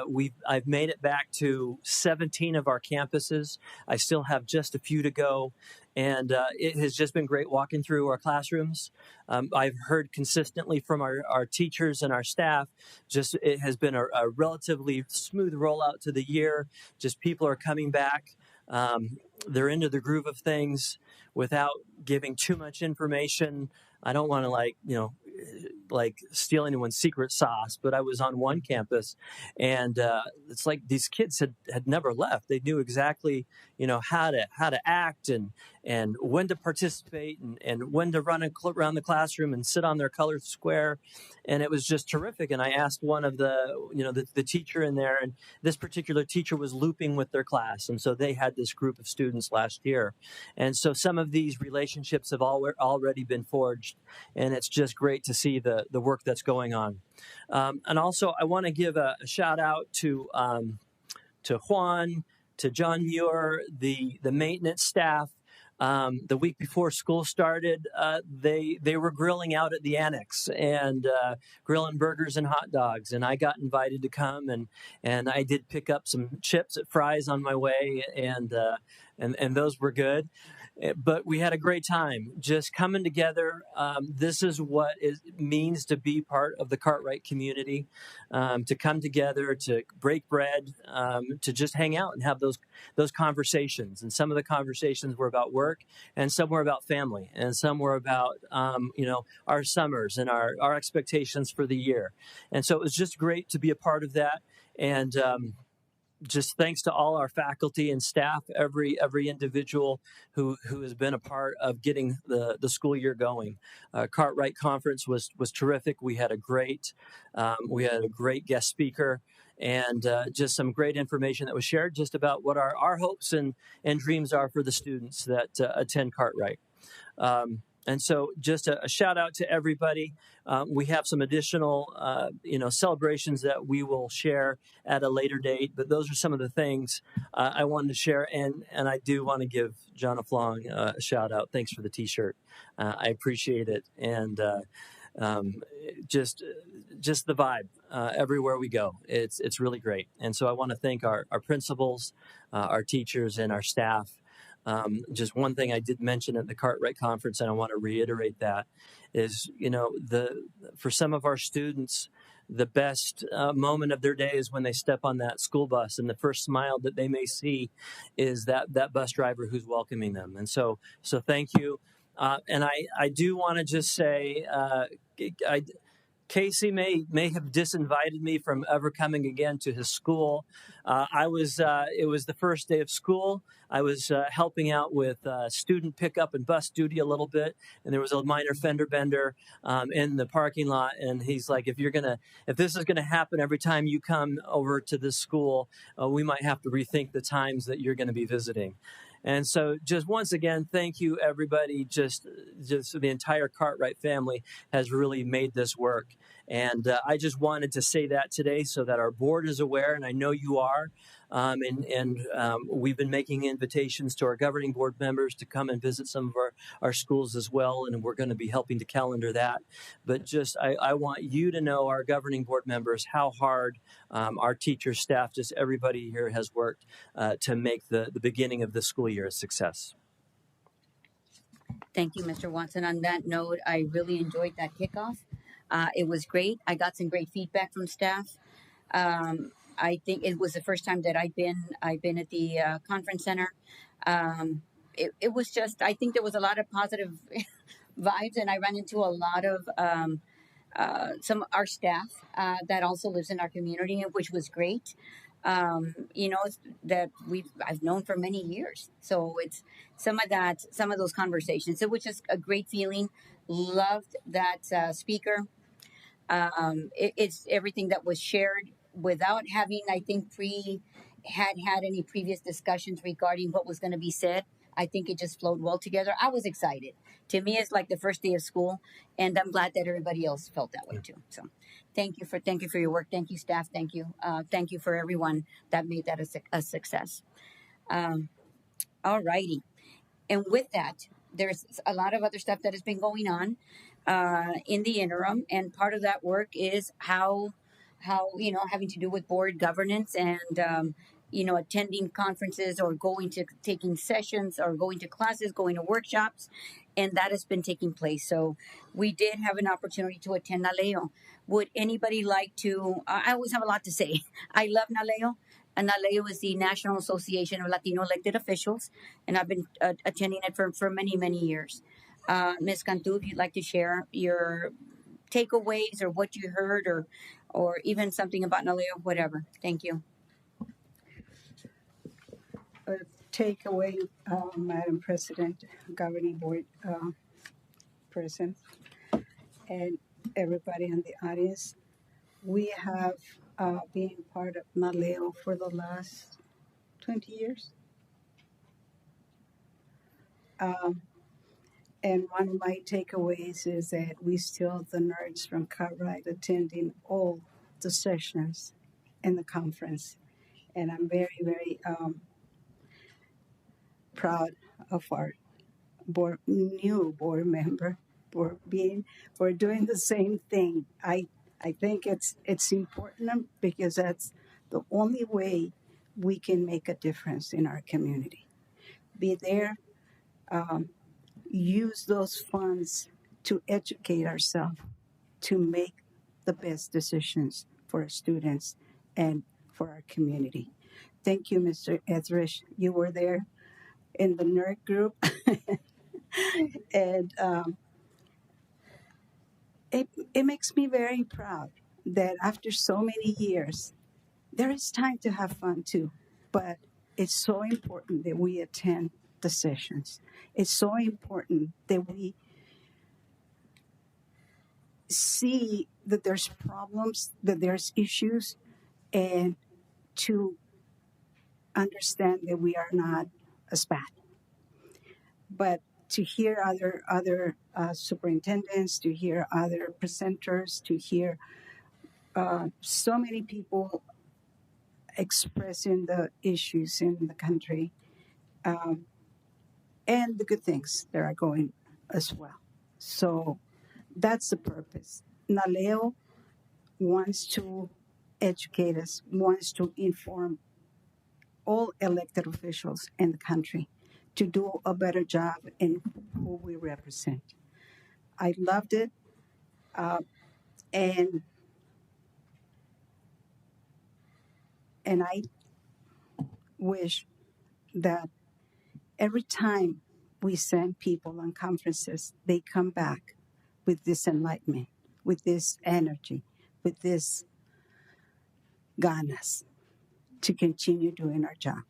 I've made it back to 17 of our campuses. I still have just a few to go. And it has just been great walking through our classrooms. I've heard consistently from our teachers and our staff, just it has been a relatively smooth rollout to the year. Just people are coming back. They're into the groove of things without giving too much information. I don't want to steal anyone's secret sauce, but I was on one campus and it's like these kids had never left. They knew exactly, how to act and when to participate and when to run around the classroom and sit on their colored square. And it was just terrific. And I asked one of the teacher in there, and this particular teacher was looping with their class. And so they had this group of students last year. And so some of these relationships have already been forged. And it's just great to see the work that's going on. And also I want to give a shout out to Juan, to John Muir, the maintenance staff. The week before school started, they were grilling out at the annex and grilling burgers and hot dogs. And I got invited to come, and I did pick up some chips at Fry's on my way, and those were good. But we had a great time just coming together. This is what it means to be part of the Cartwright community, to come together, to break bread, to just hang out and have those conversations. And some of the conversations were about work, and some were about family, and some were about our summers and our expectations for the year. And so it was just great to be a part of that. And just thanks to all our faculty and staff, every individual who has been a part of getting the school year going. Cartwright Conference was terrific. We had a great guest speaker, and just some great information that was shared just about what our hopes and dreams are for the students that attend Cartwright. And so just a shout out to everybody. We have some additional, celebrations that we will share at a later date, but those are some of the things I wanted to share. And I do want to give John Aflong a shout out. Thanks for the t-shirt. I appreciate it. And just the vibe everywhere we go. It's really great. And so I want to thank our principals, our teachers, and our staff Just one thing I did mention at the Cartwright conference, and I want to reiterate that, is, for some of our students, the best moment of their day is when they step on that school bus, and the first smile that they may see is that bus driver who's welcoming them. And so thank you. And I do want to just say, Casey may have disinvited me from ever coming again to his school. It was the first day of school. I was helping out with student pickup and bus duty a little bit, and there was a minor fender bender in the parking lot. And he's like, if this is gonna happen every time you come over to this school, we might have to rethink the times that you're going to be visiting. And so just once again, thank you, everybody. Just the entire Cartwright family has really made this work. And I just wanted to say that today so that our board is aware, and I know you are. We've been making invitations to our governing board members to come and visit some of our schools as well, and we're going to be helping to calendar that. But just I want you to know, our governing board members, how hard our teachers, staff, just everybody here has worked to make the beginning of the school year a success. Thank you, Mr. Watson. On that note, I really enjoyed that kickoff. It was great. I got some great feedback from staff. I think it was the first time that I've been at the conference center. It was just, I think there was a lot of positive vibes, and I ran into a lot of some of our staff that also lives in our community, which was great. That I've known for many years. So it's some of those conversations. It was just a great feeling. Loved that speaker. It's everything that was shared without having, I think, had any previous discussions regarding what was going to be said. I think it just flowed well together. I was excited. To me, it's like the first day of school, and I'm glad that everybody else felt that way too. So, thank you for your work. Thank you, staff. Thank you for everyone that made that a success. All righty, and with that, there's a lot of other stuff that has been going on in the interim, and part of that work is how having to do with board governance and attending conferences or taking sessions or going to classes, going to workshops, and that has been taking place. So we did have an opportunity to attend NALEO. Would anybody like to? I always have a lot to say. I love NALEO. And NALEO is the National Association of Latino Elected Officials, and I've been attending it for many, many years. Ms. Cantu, if you'd like to share your takeaways or what you heard or even something about NALEO, whatever. Thank you. Takeaway, Madam President, Governing Board President, and everybody in the audience. We have been part of NALEO for the last 20 years. And one of my takeaways is that we still the nerds from Cartwright attending all the sessions in the conference. And I'm very, very proud of our new board member for doing the same thing. I think it's important because that's the only way we can make a difference in our community. Be there, use those funds to educate ourselves, to make the best decisions for our students and for our community. Thank you, Mr. Etheridge. You were there in the nerd group. And it makes me very proud that after so many years, there is time to have fun too. But it's so important that we attend the sessions. It's so important that we see that there's problems, that there's issues, and to understand that we are not as bad. But to hear other superintendents, to hear other presenters, to hear so many people expressing the issues in the country, and the good things that are going as well. So that's the purpose. NALEO wants to educate us, wants to inform all elected officials in the country to do a better job in who we represent. I loved it, and I wish that every time we send people on conferences, they come back with this enlightenment, with this energy, with this ganas to continue doing our job.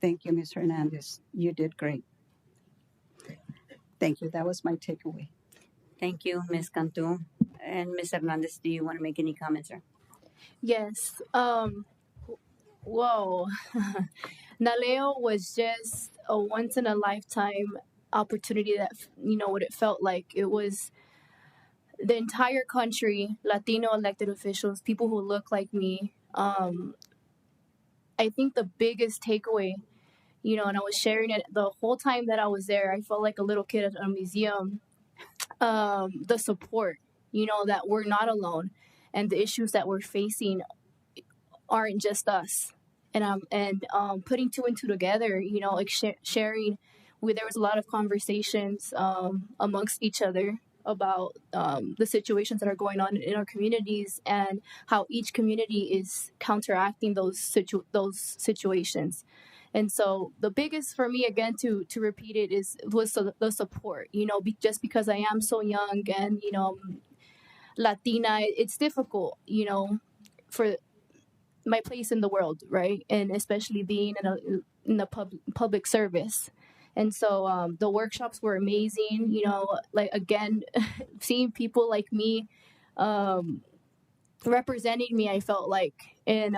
Thank you, Ms. Hernandez. You did great. Thank you. That was my takeaway. Thank you, Ms. Cantu. And Ms. Hernandez, do you want to make any comments, sir? Yes. Whoa. Naleo was just a once in a lifetime opportunity that, what it felt like. It was the entire country, Latino elected officials, people who look like me. I think the biggest takeaway, and I was sharing it the whole time that I was there, I felt like a little kid at a museum. The support, that we're not alone, and the issues that we're facing aren't just us. And putting two and two together, like sharing. There was a lot of conversations amongst each other about the situations that are going on in our communities and how each community is counteracting those situations. And so the biggest for me, again, to repeat it, was the support. Just because I am so young and Latina, it's difficult, for my place in the world, right? And especially being in the public service. And so the workshops were amazing. Like, again, seeing people like me representing me, I felt like, and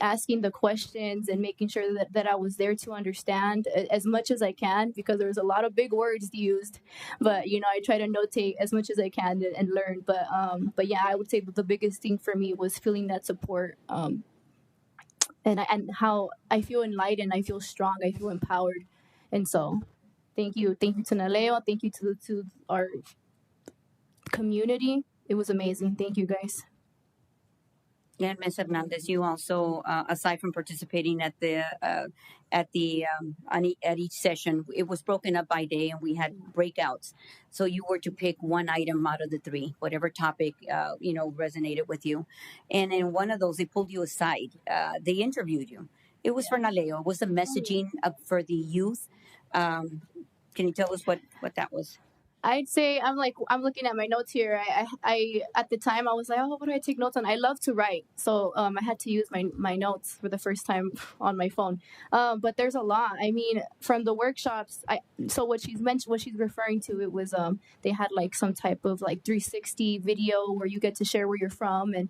asking the questions and making sure that I was there to understand as much as I can, because there was a lot of big words used, but I try to notate as much as I can and learn. But yeah, I would say that the biggest thing for me was feeling that support, and how I feel enlightened, I feel strong, I feel empowered. And so thank you to Naleo, thank you to our community. It was amazing. Thank you, guys. And Ms. Hernandez, you also, aside from participating at each session, it was broken up by day, and we had breakouts. So you were to pick one item out of the three, whatever topic resonated with you. And in one of those, they pulled you aside. They interviewed you. It was for Naleo. It was the messaging for the youth. Can you tell us what that was? I'd say I'm looking at my notes here. I at the time I was like, oh, what do I take notes on? I love to write, so I had to use my notes for the first time on my phone. But there's a lot. I mean, from the workshops, so what she's referring to, it was they had like some type of like 360 video where you get to share where you're from, and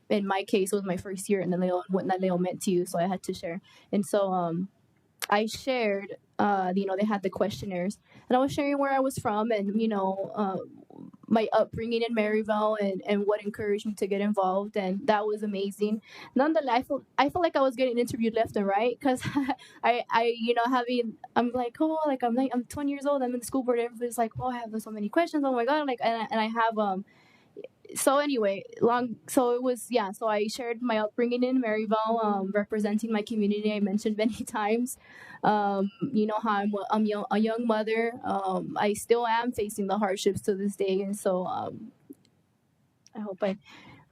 in my case, it was my first year in Naleo, what Naleo meant to you, so I had to share. And so I shared, they had the questionnaires, and I was sharing where I was from and, my upbringing in Maryville and what encouraged me to get involved. And that was amazing. Nonetheless, I felt like I was getting interviewed left and right, because I'm like, I'm 20 years old. I'm in the school board. Everybody's like, oh, I have so many questions. Oh my God. And I have, so anyway, so it was, so I shared my upbringing in Maryville, representing my community. I mentioned many times, how I'm a young mother. I still am facing the hardships to this day. And so I hope I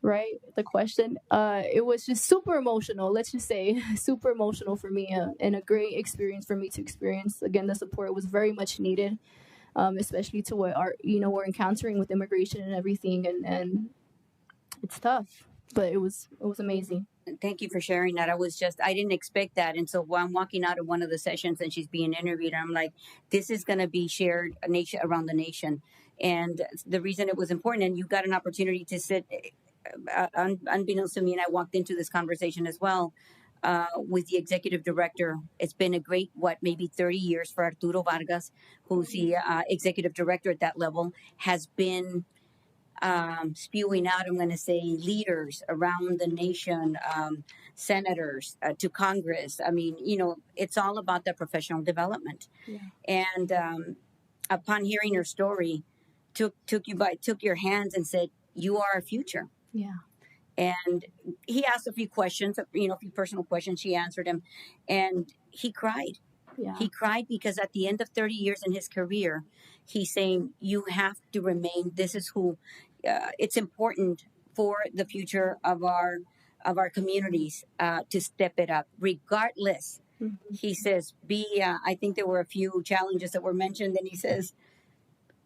write the question. It was just super emotional. Let's just say super emotional for me, and a great experience for me to experience. Again, the support was very much needed. Especially to what we're encountering with immigration and everything, and it's tough, but it was amazing. Thank you for sharing that. I didn't expect that, and so while I'm walking out of one of the sessions and she's being interviewed, I'm like, this is going to be shared around the nation. And the reason it was important, and you got an opportunity to sit, unbeknownst to me, and I walked into this conversation as well. With the executive director. It's been a great, maybe 30 years for Arturo Vargas, who's the executive director at that level, has been spewing out, I'm going to say, leaders around the nation, senators to Congress. I mean, it's all about the professional development. Yeah. And upon hearing her story, took your hands and said, you are our future. Yeah. And he asked a few questions, a few personal questions. She answered him, and he cried. Yeah. He cried because at the end of 30 years in his career, he's saying, you have to remain, this is who, it's important for the future of our communities to step it up, regardless. Mm-hmm. He says, I think there were a few challenges that were mentioned, and he says,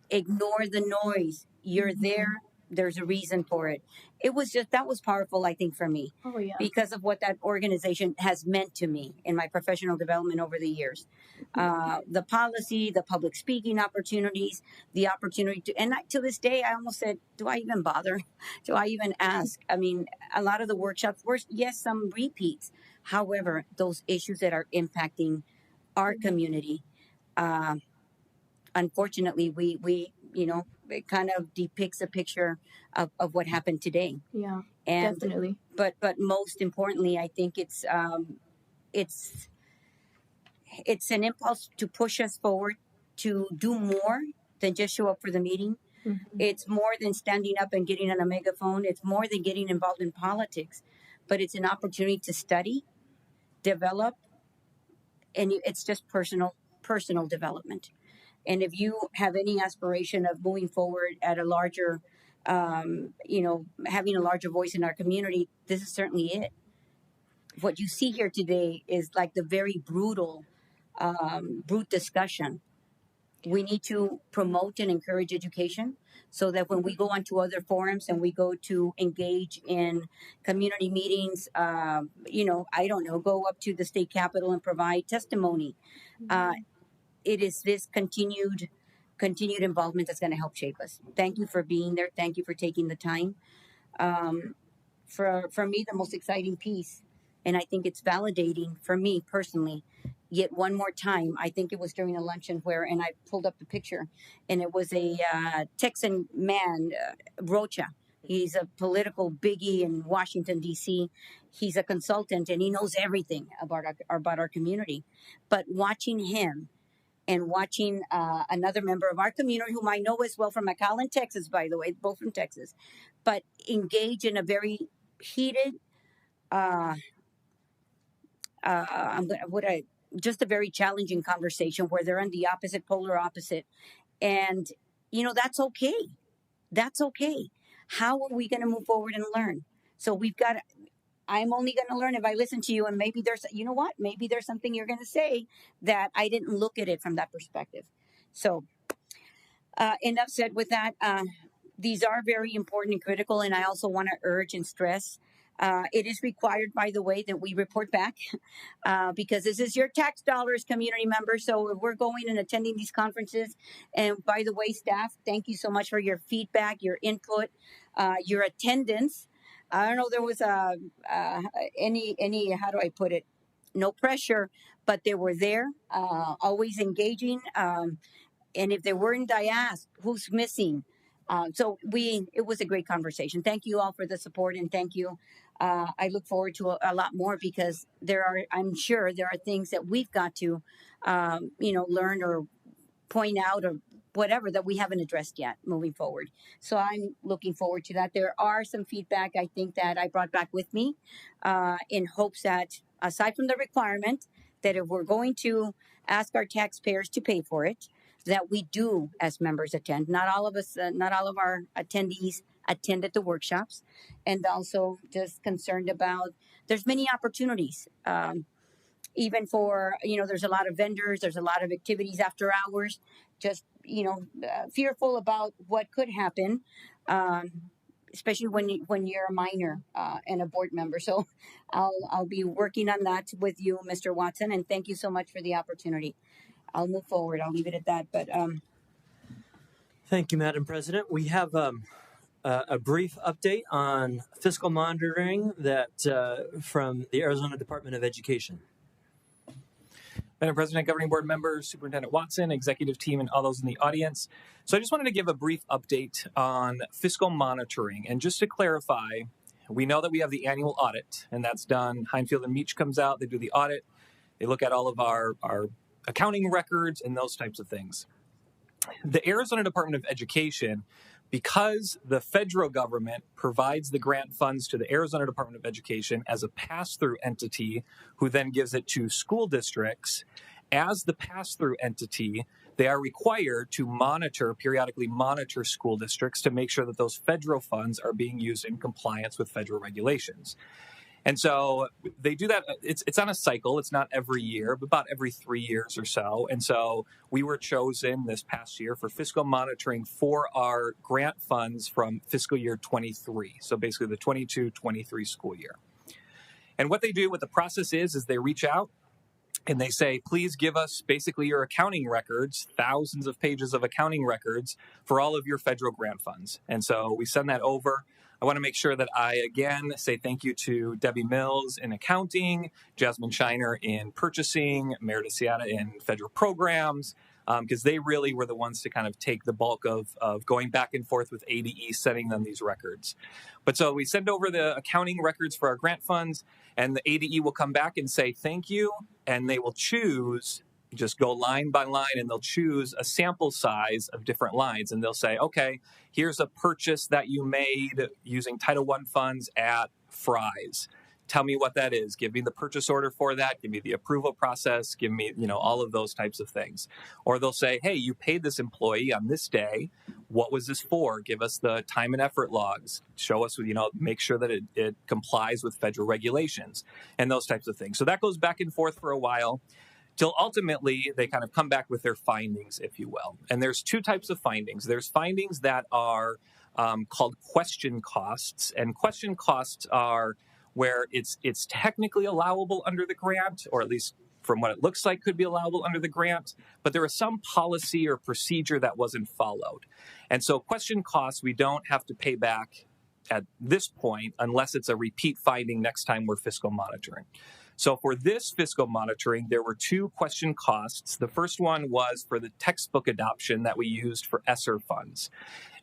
ignore the noise. You're there. There's a reason for it. It was just, that was powerful, I think, for me. Oh, yeah. Because of what that organization has meant to me in my professional development over the years. The policy, the public speaking opportunities, the opportunity to, and to this day, I almost said, do I even bother? Do I even ask? I mean, a lot of the workshops were, yes, some repeats. However, those issues that are impacting our community, unfortunately, we it kind of depicts a picture of what happened today. Yeah, And definitely. But most importantly, I think it's an impulse to push us forward to do more than just show up for the meeting. Mm-hmm. It's more than standing up and getting on a megaphone. It's more than getting involved in politics, but it's an opportunity to study, develop, and it's just personal development. And if you have any aspiration of moving forward at a larger, having a larger voice in our community, this is certainly it. What you see here today is like the very brute discussion. We need to promote and encourage education so that when we go onto other forums and we go to engage in community meetings, I don't know, go up to the state capitol and provide testimony. It is this continued involvement that's going to help shape us. Thank you for being there. Thank you for taking the time. For me, the most exciting piece, and I think it's validating for me personally, yet one more time, I think it was during a luncheon and I pulled up the picture, and it was a Texan man, Rocha. He's a political biggie in Washington, D.C. He's a consultant, and he knows everything about our community. But watching him and watching another member of our community, whom I know as well from McAllen, Texas, by the way, both from Texas, but engage in a very heated, just a very challenging conversation where they're on the polar opposite. And, that's okay. That's okay. How are we going to move forward and learn? So I'm only going to learn if I listen to you, and maybe maybe there's something you're going to say that I didn't look at it from that perspective. So enough said with that. These are very important and critical, and I also want to urge and stress, it is required, by the way, that we report back because this is your tax dollars, community members. So if we're going and attending these conferences, and by the way, staff, thank you so much for your feedback, your input, your attendance. I don't know, there was any, how do I put it? No pressure, but they were there, always engaging. And if they weren't, I asked, who's missing? So it was a great conversation. Thank you all for the support, and thank you. I look forward to a lot more because I'm sure there are things that we've got to, learn or point out or whatever that we haven't addressed yet moving forward. So I'm looking forward to that. There are some feedback I think that I brought back with me in hopes that aside from the requirement that if we're going to ask our taxpayers to pay for it, that we do as members attend. Not all of us, not all of our attendees attended the workshops, and also just concerned about there's many opportunities. Even for, there's a lot of vendors, there's a lot of activities after hours, just, fearful about what could happen, especially when you're a minor and a board member. So I'll be working on that with you, Mr. Watson, and thank you so much for the opportunity. I'll move forward. I'll leave it at that. But thank you, Madam President. We have a brief update on fiscal monitoring that from the Arizona Department of Education. Madam President, Governing Board members, Superintendent Watson, executive team, and all those in the audience. So I just wanted to give a brief update on fiscal monitoring. And just to clarify, we know that we have the annual audit, and that's done. Heinfield and Meach comes out, they do the audit. They look at all of our accounting records and those types of things. The Arizona Department of Education, because the federal government provides the grant funds to the Arizona Department of Education as a pass-through entity who then gives it to school districts, as the pass-through entity, they are required to periodically monitor school districts to make sure that those federal funds are being used in compliance with federal regulations. And so they do that. It's on a cycle. It's not every year, but about every 3 years or so. And so we were chosen this past year for fiscal monitoring for our grant funds from fiscal year 23. So basically the 22-23 school year. And what the process is they reach out and they say, please give us basically your accounting records, thousands of pages of accounting records for all of your federal grant funds. And so we send that over. I want to make sure that I, again, say thank you to Debbie Mills in accounting, Jasmine Shiner in purchasing, Meredith Seata in federal programs, because they really were the ones to kind of take the bulk of going back and forth with ADE, sending them these records. But so we send over the accounting records for our grant funds, and the ADE will come back and say thank you, and they will choose, just go line by line, and they'll choose a sample size of different lines. And they'll say, okay, here's a purchase that you made using Title I funds at Fry's. Tell me what that is. Give me the purchase order for that. Give me the approval process. Give me, all of those types of things. Or they'll say, hey, you paid this employee on this day. What was this for? Give us the time and effort logs. Show us, make sure that it complies with federal regulations and those types of things. So that goes back and forth for a while till ultimately they kind of come back with their findings, if you will. And there's two types of findings. There's findings that are called question costs. And question costs are where it's technically allowable under the grant, or at least from what it looks like could be allowable under the grant, but there is some policy or procedure that wasn't followed. And so question costs, we don't have to pay back at this point unless it's a repeat finding next time we're fiscal monitoring. So for this fiscal monitoring, there were two question costs. The first one was for the textbook adoption that we used for ESSER funds.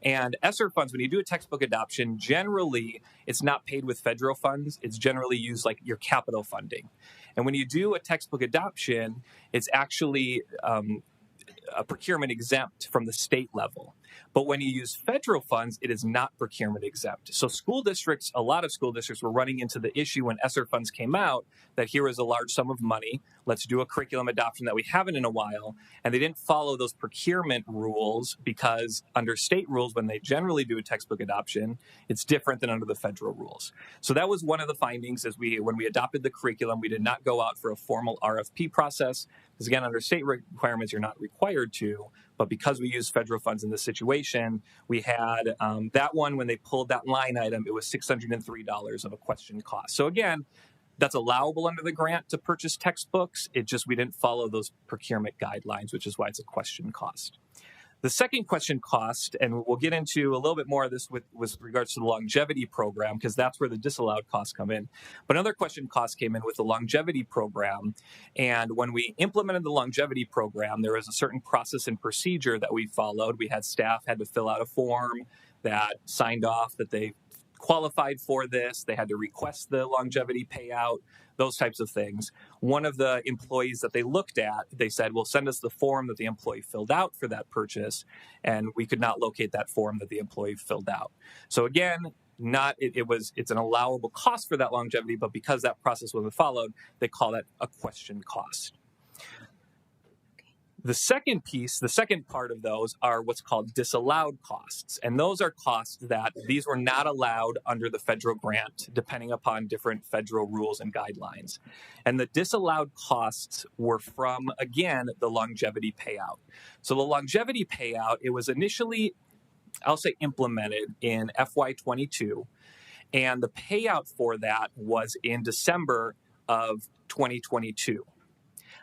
And ESSER funds, when you do a textbook adoption, generally it's not paid with federal funds. It's generally used like your capital funding. And when you do a textbook adoption, it's actually a procurement exempt from the state level. But when you use federal funds, it is not procurement exempt. So a lot of school districts were running into the issue when ESSER funds came out that here is a large sum of money. Let's do a curriculum adoption that we haven't in a while. And they didn't follow those procurement rules because under state rules, when they generally do a textbook adoption, it's different than under the federal rules. So that was one of the findings when we adopted the curriculum, we did not go out for a formal RFP process. Because again, under state requirements, you're not required to. But because we use federal funds in this situation, we had that one, when they pulled that line item, it was $603 of a question cost. So again, that's allowable under the grant to purchase textbooks. We didn't follow those procurement guidelines, which is why it's a question cost. The second question cost, and we'll get into a little bit more of this with regards to the longevity program, because that's where the disallowed costs come in. But another question cost came in with the longevity program. And when we implemented the longevity program, there was a certain process and procedure that we followed. We had staff had to fill out a form that signed off that they qualified for this. They had to request the longevity payout, those types of things. One of the employees that they looked at, they said, well, send us the form that the employee filled out for that purchase. And we could not locate that form that the employee filled out. So again, it's an allowable cost for that longevity, but because that process wasn't followed, they call that a question cost. The second part of those are what's called disallowed costs. And those are costs that these were not allowed under the federal grant, depending upon different federal rules and guidelines. And the disallowed costs were from, again, the longevity payout. So the longevity payout, it was initially, I'll say, implemented in FY22. And the payout for that was in December of 2022.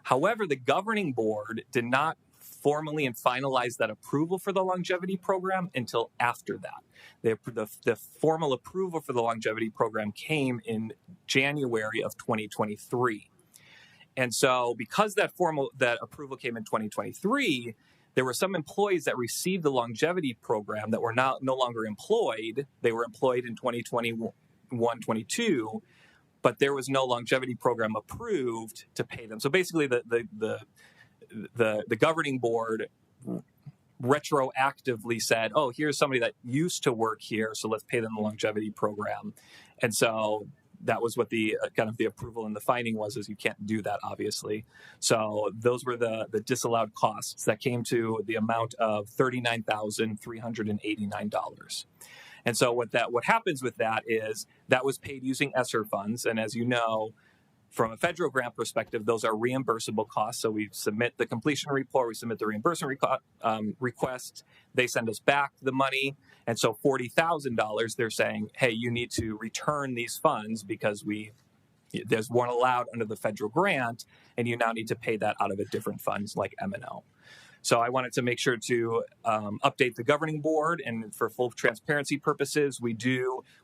However, the governing board did not formally and finalize that approval for the longevity program until after that. The formal approval for the longevity program came in January of 2023. And so because that approval came in 2023, there were some employees that received the longevity program that were no longer employed. They were employed in 2021-22. But there was no longevity program approved to pay them. So basically, the governing board retroactively said, "Oh, here's somebody that used to work here, so let's pay them the longevity program." And so that was what the kind of the approval and the finding was, is you can't do that, obviously. So those were the disallowed costs that came to the amount of $39,389. And so what happens with that is that was paid using ESSER funds. And as you know, from a federal grant perspective, those are reimbursable costs. So we submit the completion report, we submit the reimbursement request, they send us back the money. And so $40,000, they're saying, hey, you need to return these funds because there's one allowed under the federal grant, and you now need to pay that out of a different funds like M&O. So I wanted to make sure to update the governing board, and for full transparency purposes, we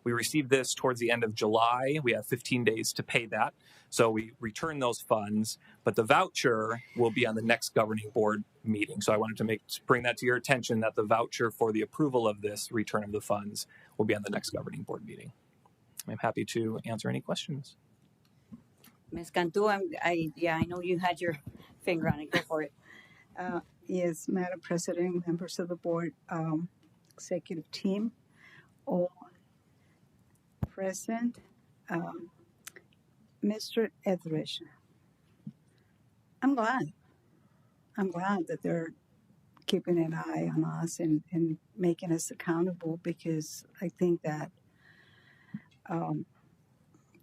received this towards the end of July. We have 15 days to pay that. So we return those funds, but the voucher will be on the next governing board meeting. So I wanted to bring that to your attention, that the voucher for the approval of this return of the funds will be on the next governing board meeting. I'm happy to answer any questions. Ms. Cantu, I know you had your finger on it. Go for it. Yes, Madam President, members of the board, executive team, all present. Mr. Etheridge, I'm glad that they're keeping an eye on us and making us accountable, because I think that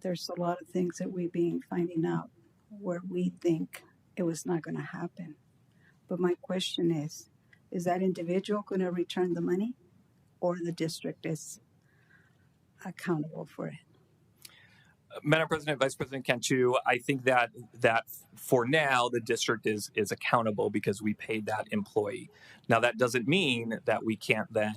there's a lot of things that we've been finding out where we think it was not going to happen. But my question is that individual going to return the money, or the district is accountable for it? Madam President, Vice President Cantu, I think that for now, the district is accountable because we paid that employee. Now, that doesn't mean that we can't then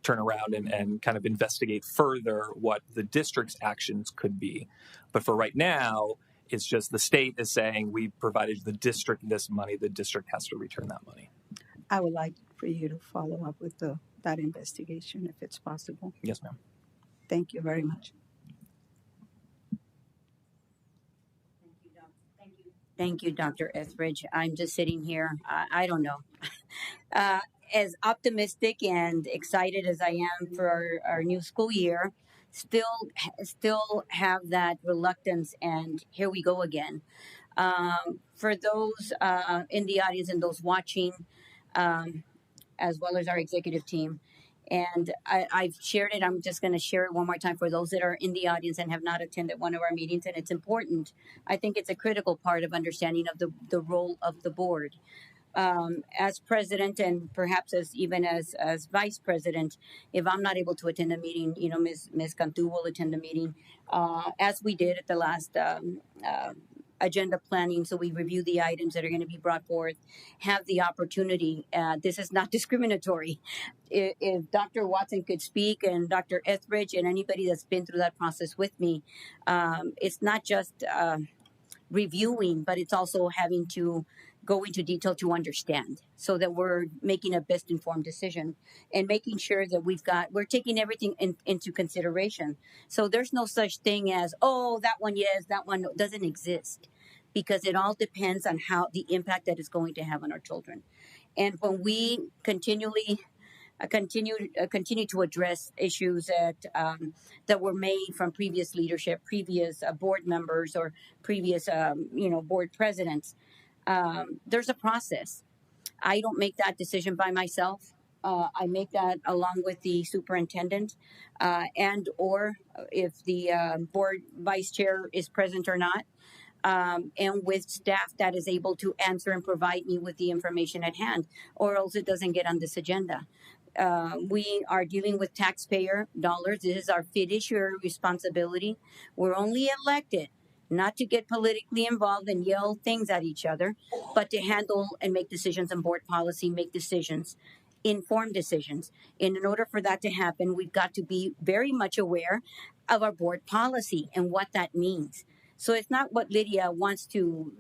turn around and kind of investigate further what the district's actions could be. But for right now, it's just the state is saying we provided the district this money. The district has to return that money. I would like for you to follow up with that investigation if it's possible. Yes, ma'am. Thank you very much. Thank you, Dr. Etheridge. I'm just sitting here. I don't know. As optimistic and excited as I am for our new school year, still have that reluctance, and here we go again. For those in the audience and those watching, as well as our executive team, and I've shared it. I'm just going to share it one more time for those that are in the audience and have not attended one of our meetings. And it's important. I think it's a critical part of understanding of the role of the board. As president, and perhaps as vice president, if I'm not able to attend a meeting, Ms. Cantu will attend the meeting, as we did at the last agenda planning. So we review the items that are going to be brought forth, have the opportunity. This is not discriminatory. If Dr. Watson could speak, and Dr. Etheridge, and anybody that's been through that process with me, it's not just reviewing, but it's also having to go into detail to understand, so that we're making a best informed decision and making sure that we're taking everything into consideration. So there's no such thing as, oh, that one yes, that one no. Doesn't exist, because it all depends on how the impact that it's going to have on our children. And when we continue to address issues that were made from previous leadership, previous board members, or previous board presidents, there's a process. I don't make that decision by myself. I make that along with the superintendent, or if the board vice chair is present or not, and with staff that is able to answer and provide me with the information at hand, or else it doesn't get on this agenda. We are dealing with taxpayer dollars. This is our fiduciary responsibility. We're only elected not to get politically involved and yell things at each other, but to handle and make decisions on board policy, make decisions, informed decisions. And in order for that to happen, we've got to be very much aware of our board policy and what that means. So it's not what Lydia wants to,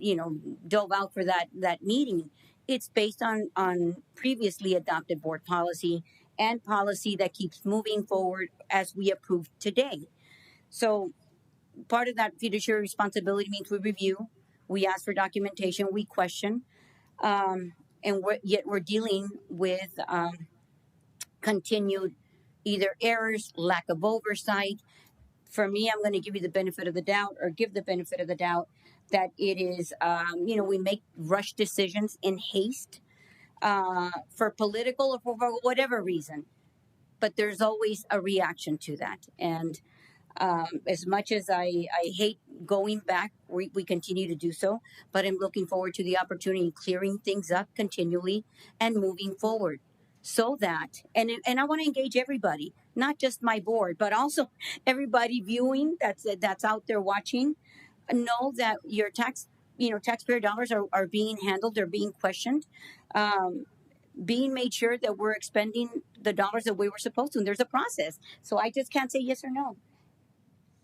dove out for that meeting. It's based on previously adopted board policy and policy that keeps moving forward as we approve today. So part of that fiduciary responsibility means we review, we ask for documentation, we question, and yet we're dealing with continued either errors, lack of oversight, for me, I'm going to give you the benefit of the doubt, or give the benefit of the doubt, that it is, we make rush decisions in haste for political or for whatever reason. But there's always a reaction to that. And as much as I hate going back, we continue to do so. But I'm looking forward to the opportunity of clearing things up continually and moving forward. So that, and I want to engage everybody, not just my board, but also everybody viewing that's out there watching. Know that your taxpayer dollars are being handled, they're being questioned, being made sure that we're expending the dollars that we were supposed to. And there's a process. So I just can't say yes or no.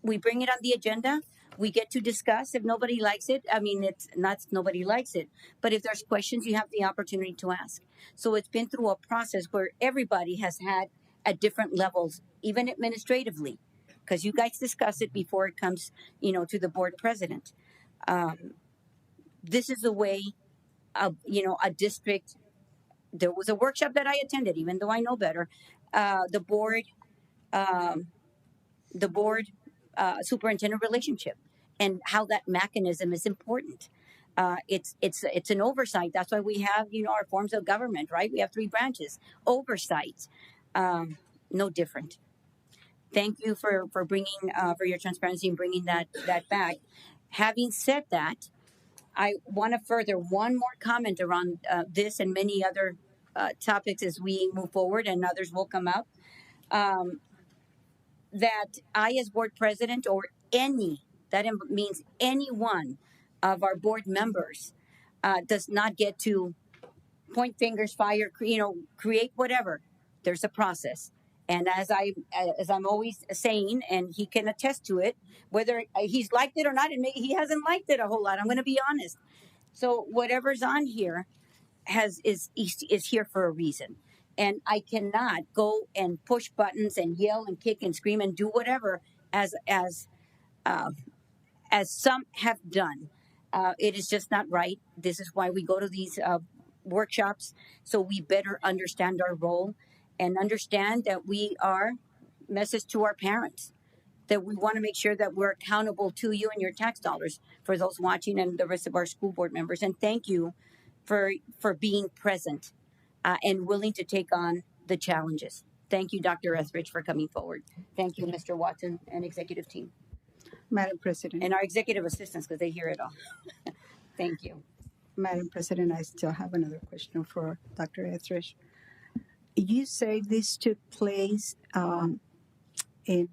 We bring it on the agenda. We get to discuss. If nobody likes it, I mean, it's not nobody likes it. But if there's questions, you have the opportunity to ask. So it's been through a process where everybody has had at different levels, even administratively, because you guys discuss it before it comes, to the board president. This is the way, a district. There was a workshop that I attended, even though I know better. The board superintendent relationship, and how that mechanism is important. It's an oversight. That's why we have our forms of government, right? We have 3 branches. Oversight, no different. Thank you for bringing for your transparency and bringing that back. Having said that, I want to further one more comment around this and many other topics as we move forward, and others will come up. That I, as board president, or that means any one of our board members, does not get to point fingers, fire, create whatever. There's a process. And as I'm always saying, and he can attest to it, whether he's liked it or not, and maybe he hasn't liked it a whole lot. I'm going to be honest. So whatever's on here is here for a reason. And I cannot go and push buttons and yell and kick and scream and do whatever as some have done. It is just not right. This is why we go to these workshops, so we better understand our role and understand that we are message to our parents, that we want to make sure that we're accountable to you and your tax dollars, for those watching and the rest of our school board members. And thank you for being present and willing to take on the challenges. Thank you, Dr. Etheridge, for coming forward. Thank you, Mr. Watson and executive team. Madam President. And our executive assistants, because they hear it all. Thank you. Madam President, I still have another question for Dr. Etheridge. You say this took place in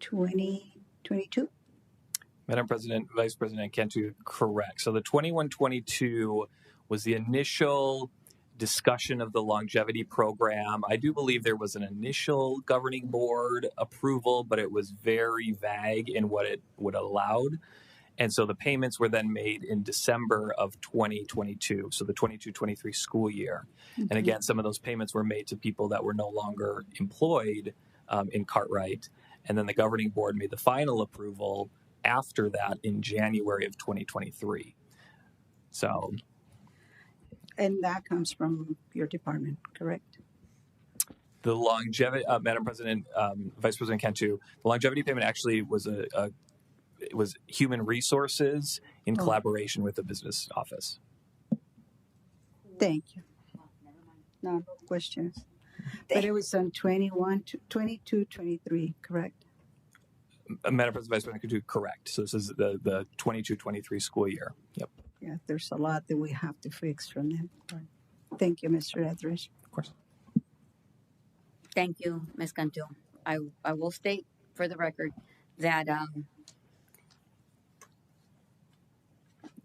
2022? Madam President, Vice President Cantu, correct. So the 21-22 was the initial discussion of the longevity program. I do believe there was an initial governing board approval, but it was very vague in what it would allowed. And so the payments were then made in December of 2022, so the 22-23 school year. Mm-hmm. And again, some of those payments were made to people that were no longer employed in Cartwright. And then the governing board made the final approval after that in January of 2023. So... And that comes from your department, correct? The longevity, Madam President, Vice President Cantu, the longevity payment actually was it was human resources in collaboration with the business office. Thank you. No questions. But it was on 22, 23, correct? Madam President, Vice President Cantu, correct. So this is the 22-23 school year. Yep. Yeah, there's a lot that we have to fix from them. Thank you, Mr. Etheridge. Of course. Thank you, Ms. Cantu. I will state for the record that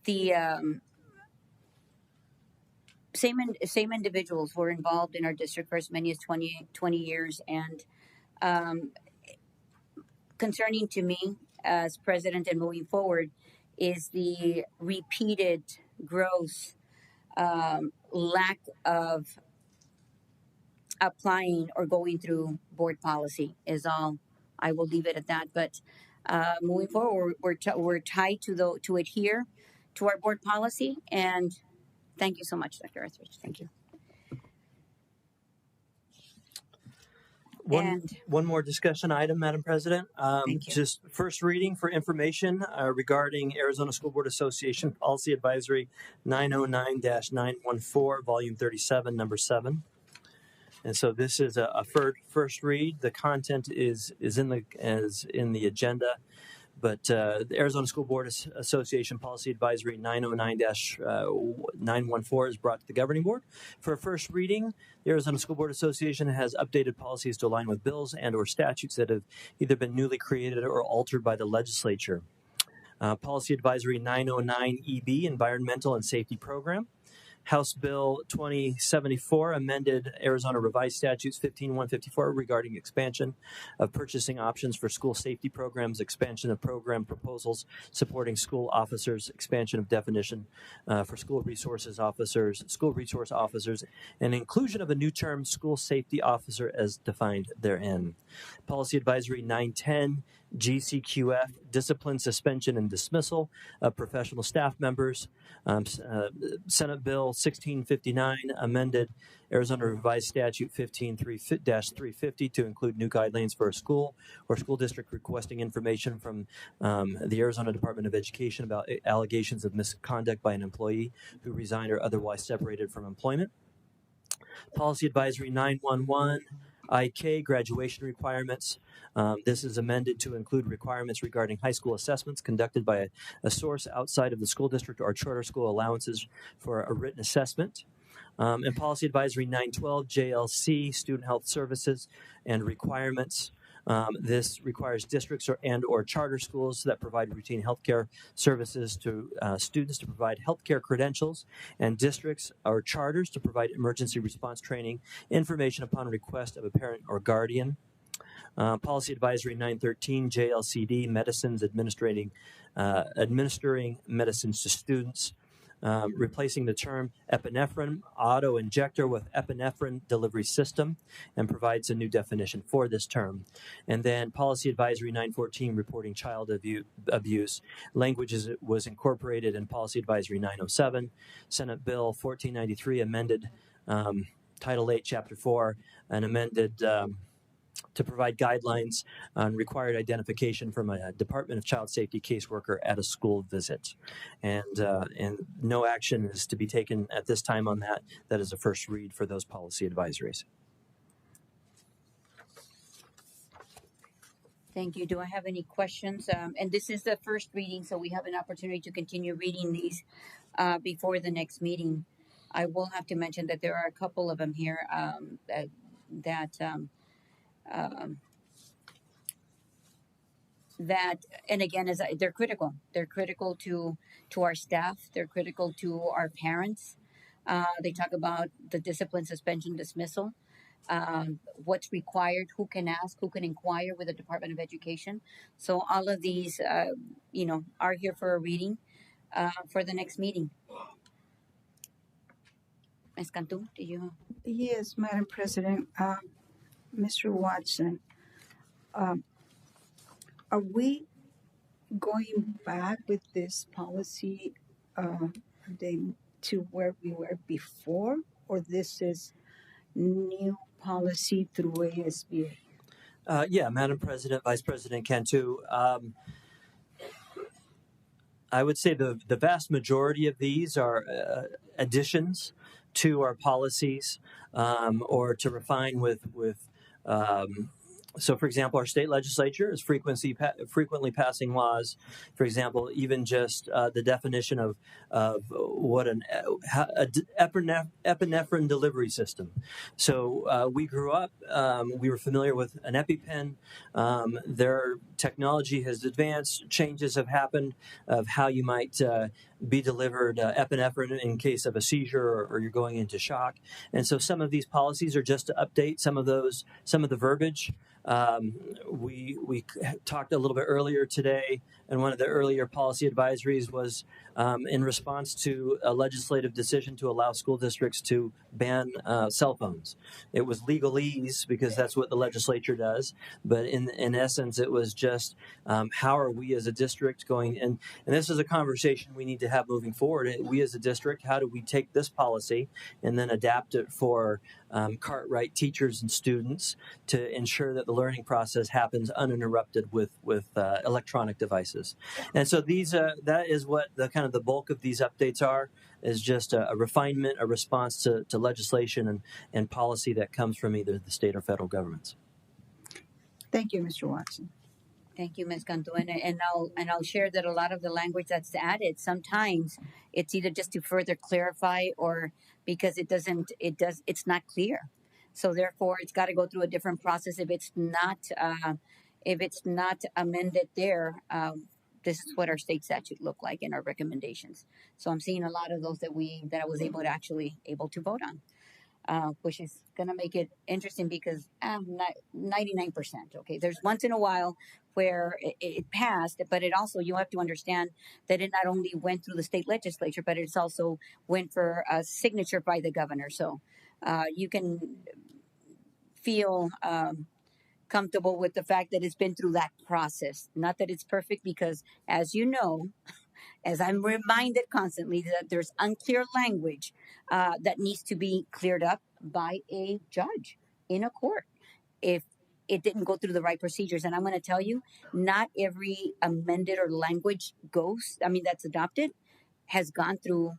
the same individuals were involved in our district for as many as 20 years. And concerning to me as president and moving forward is the repeated gross lack of applying or going through board policy is all. I will leave it at that. But moving forward, we're tied to adhere to our board policy. And thank you so much, Dr. Etheridge. Thank you. One more discussion item, Madam President. Thank you. Just first reading for information regarding Arizona School Board Association Policy Advisory 909-914, Volume 37, Number 7. And so this is a first read. The content is in the agenda. But the Arizona School Board Association Policy Advisory 909-914 is brought to the Governing Board. For a first reading, the Arizona School Board Association has updated policies to align with bills and or statutes that have either been newly created or altered by the legislature. Policy Advisory 909-EB, Environmental and Safety Program. House Bill 2074 amended Arizona Revised Statutes 15154 regarding expansion of purchasing options for school safety programs, expansion of program proposals supporting school officers, expansion of definition for school resource officers, and inclusion of a new term, school safety officer, as defined therein. Policy Advisory 910, GCQF, discipline, suspension, and dismissal of professional staff members. Senate Bill 1659 amended Arizona Revised Statute 153-350 to include new guidelines for a school or school district requesting information from the Arizona Department of Education about allegations of misconduct by an employee who resigned or otherwise separated from employment. Policy Advisory 911, IK, graduation requirements. This is amended to include requirements regarding high school assessments conducted by a source outside of the school district or charter school, allowances for a written assessment. And Policy Advisory 912, JLC, student health services and requirements. This requires districts or charter schools that provide routine healthcare services to students to provide healthcare credentials, and districts or charters to provide emergency response training, information upon request of a parent or guardian. Policy Advisory 913, JLCD, medicines administering medicines to students. Replacing the term epinephrine auto-injector with epinephrine delivery system, and provides a new definition for this term. And then Policy Advisory 914, reporting child abuse. Language was incorporated in Policy Advisory 907. Senate Bill 1493 amended Title 8, Chapter 4, and amended to provide guidelines on required identification from a Department of Child Safety caseworker at a school visit. And no action is to be taken at this time on that. That is a first read for those policy advisories. Thank you. Do I have any questions? And this is the first reading, so we have an opportunity to continue reading these before the next meeting. I will have to mention that there are a couple of them here that, and again, they're critical. They're critical to our staff. They're critical to our parents. They talk about the discipline, suspension, dismissal, what's required, who can ask, who can inquire with the Department of Education. So all of these, are here for a reading for the next meeting. Ms. Cantu, do you? Yes, Madam President. Mr. Watson, are we going back with this policy to where we were before, or this is new policy through ASBA? Yeah, Madam President, Vice President Cantu. I would say the vast majority of these are additions to our policies or to refine with so, for example, our state legislature is frequently passing laws. For example, even just the definition of what an epinephrine delivery system. So we grew up, we were familiar with an EpiPen. Their technology has advanced. Changes have happened of how you might be delivered epinephrine in case of a seizure or you're going into shock. And so some of these policies are just to update some of the verbiage. We talked a little bit earlier today, and one of the earlier policy advisories was in response to a legislative decision to allow school districts to ban cell phones. It was legalese because that's what the legislature does. But in essence, it was just how are we as a district going? And this is a conversation we need to have moving forward. We as a district, how do we take this policy and then adapt it for Cartwright teachers and students to ensure that the learning process happens uninterrupted with electronic devices? And so that is what the kind of the bulk of these updates are, is just a refinement, a response to legislation and policy that comes from either the state or federal governments. Thank you, Mr. Watson. Thank you, Ms. Cantu. And I'll share that a lot of the language that's added, sometimes it's either just to further clarify or because it's not clear. So therefore, it's got to go through a different process if it's not amended there. This is what our state statute look like in our recommendations. So I'm seeing a lot of those that I was able to vote on, which is going to make it interesting because 99%. Okay, there's once in a while where it passed, but it also, you have to understand that it not only went through the state legislature, but it's also went for a signature by the governor. So you can feel comfortable with the fact that it's been through that process. Not that it's perfect, because as you know, as I'm reminded constantly, that there's unclear language that needs to be cleared up by a judge in a court if it didn't go through the right procedures. And I'm going to tell you, not every amended or language that's adopted has gone through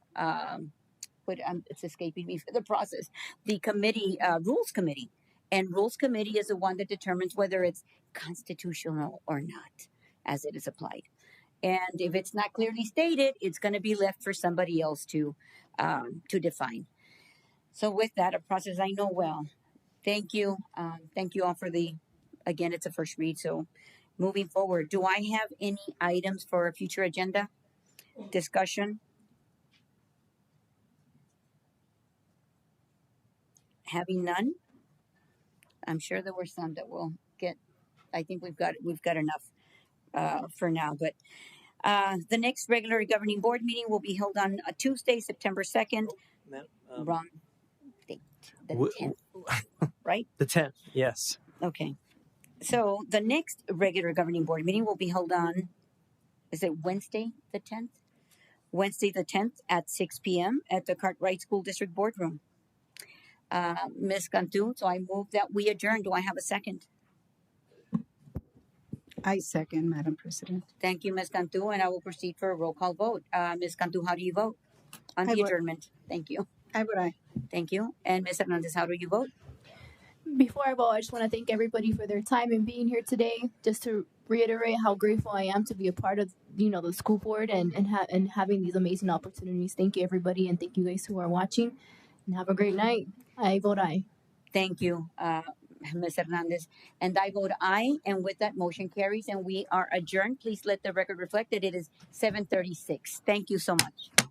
it's escaping me for the process. The committee, rules committee. And rules committee is the one that determines whether it's constitutional or not as it is applied. And if it's not clearly stated, it's going to be left for somebody else to define. So with that, a process I know well. Thank you. Thank you all for again, it's a first read. So moving forward, do I have any items for a future agenda discussion? Having none, I'm sure there were some that we'll get. I think we've got enough for now. But the next regular governing board meeting will be held on Tuesday, September 2nd. Wrong date. The 10th, right? The 10th, yes. Okay. So the next regular governing board meeting will be held on, is it Wednesday the 10th? Wednesday the 10th at 6 p.m. at the Cartwright School District Boardroom. Ms. Cantu, so I move that we adjourn. Do I have a second? I second, Madam President. Thank you, Ms. Cantu, and I will proceed for a roll call vote. Ms. Cantu, how do you vote on the adjournment? Thank you. I vote aye. Thank you. And Ms. Hernandez, how do you vote? Before I vote, I just want to thank everybody for their time and being here today. Just to reiterate how grateful I am to be a part of the school board and having these amazing opportunities. Thank you, everybody, and thank you guys who are watching. And have a great night. I vote aye. Thank you, Ms. Hernandez. And I vote aye. And with that, motion carries and we are adjourned. Please let the record reflect that it is 7:36. Thank you so much.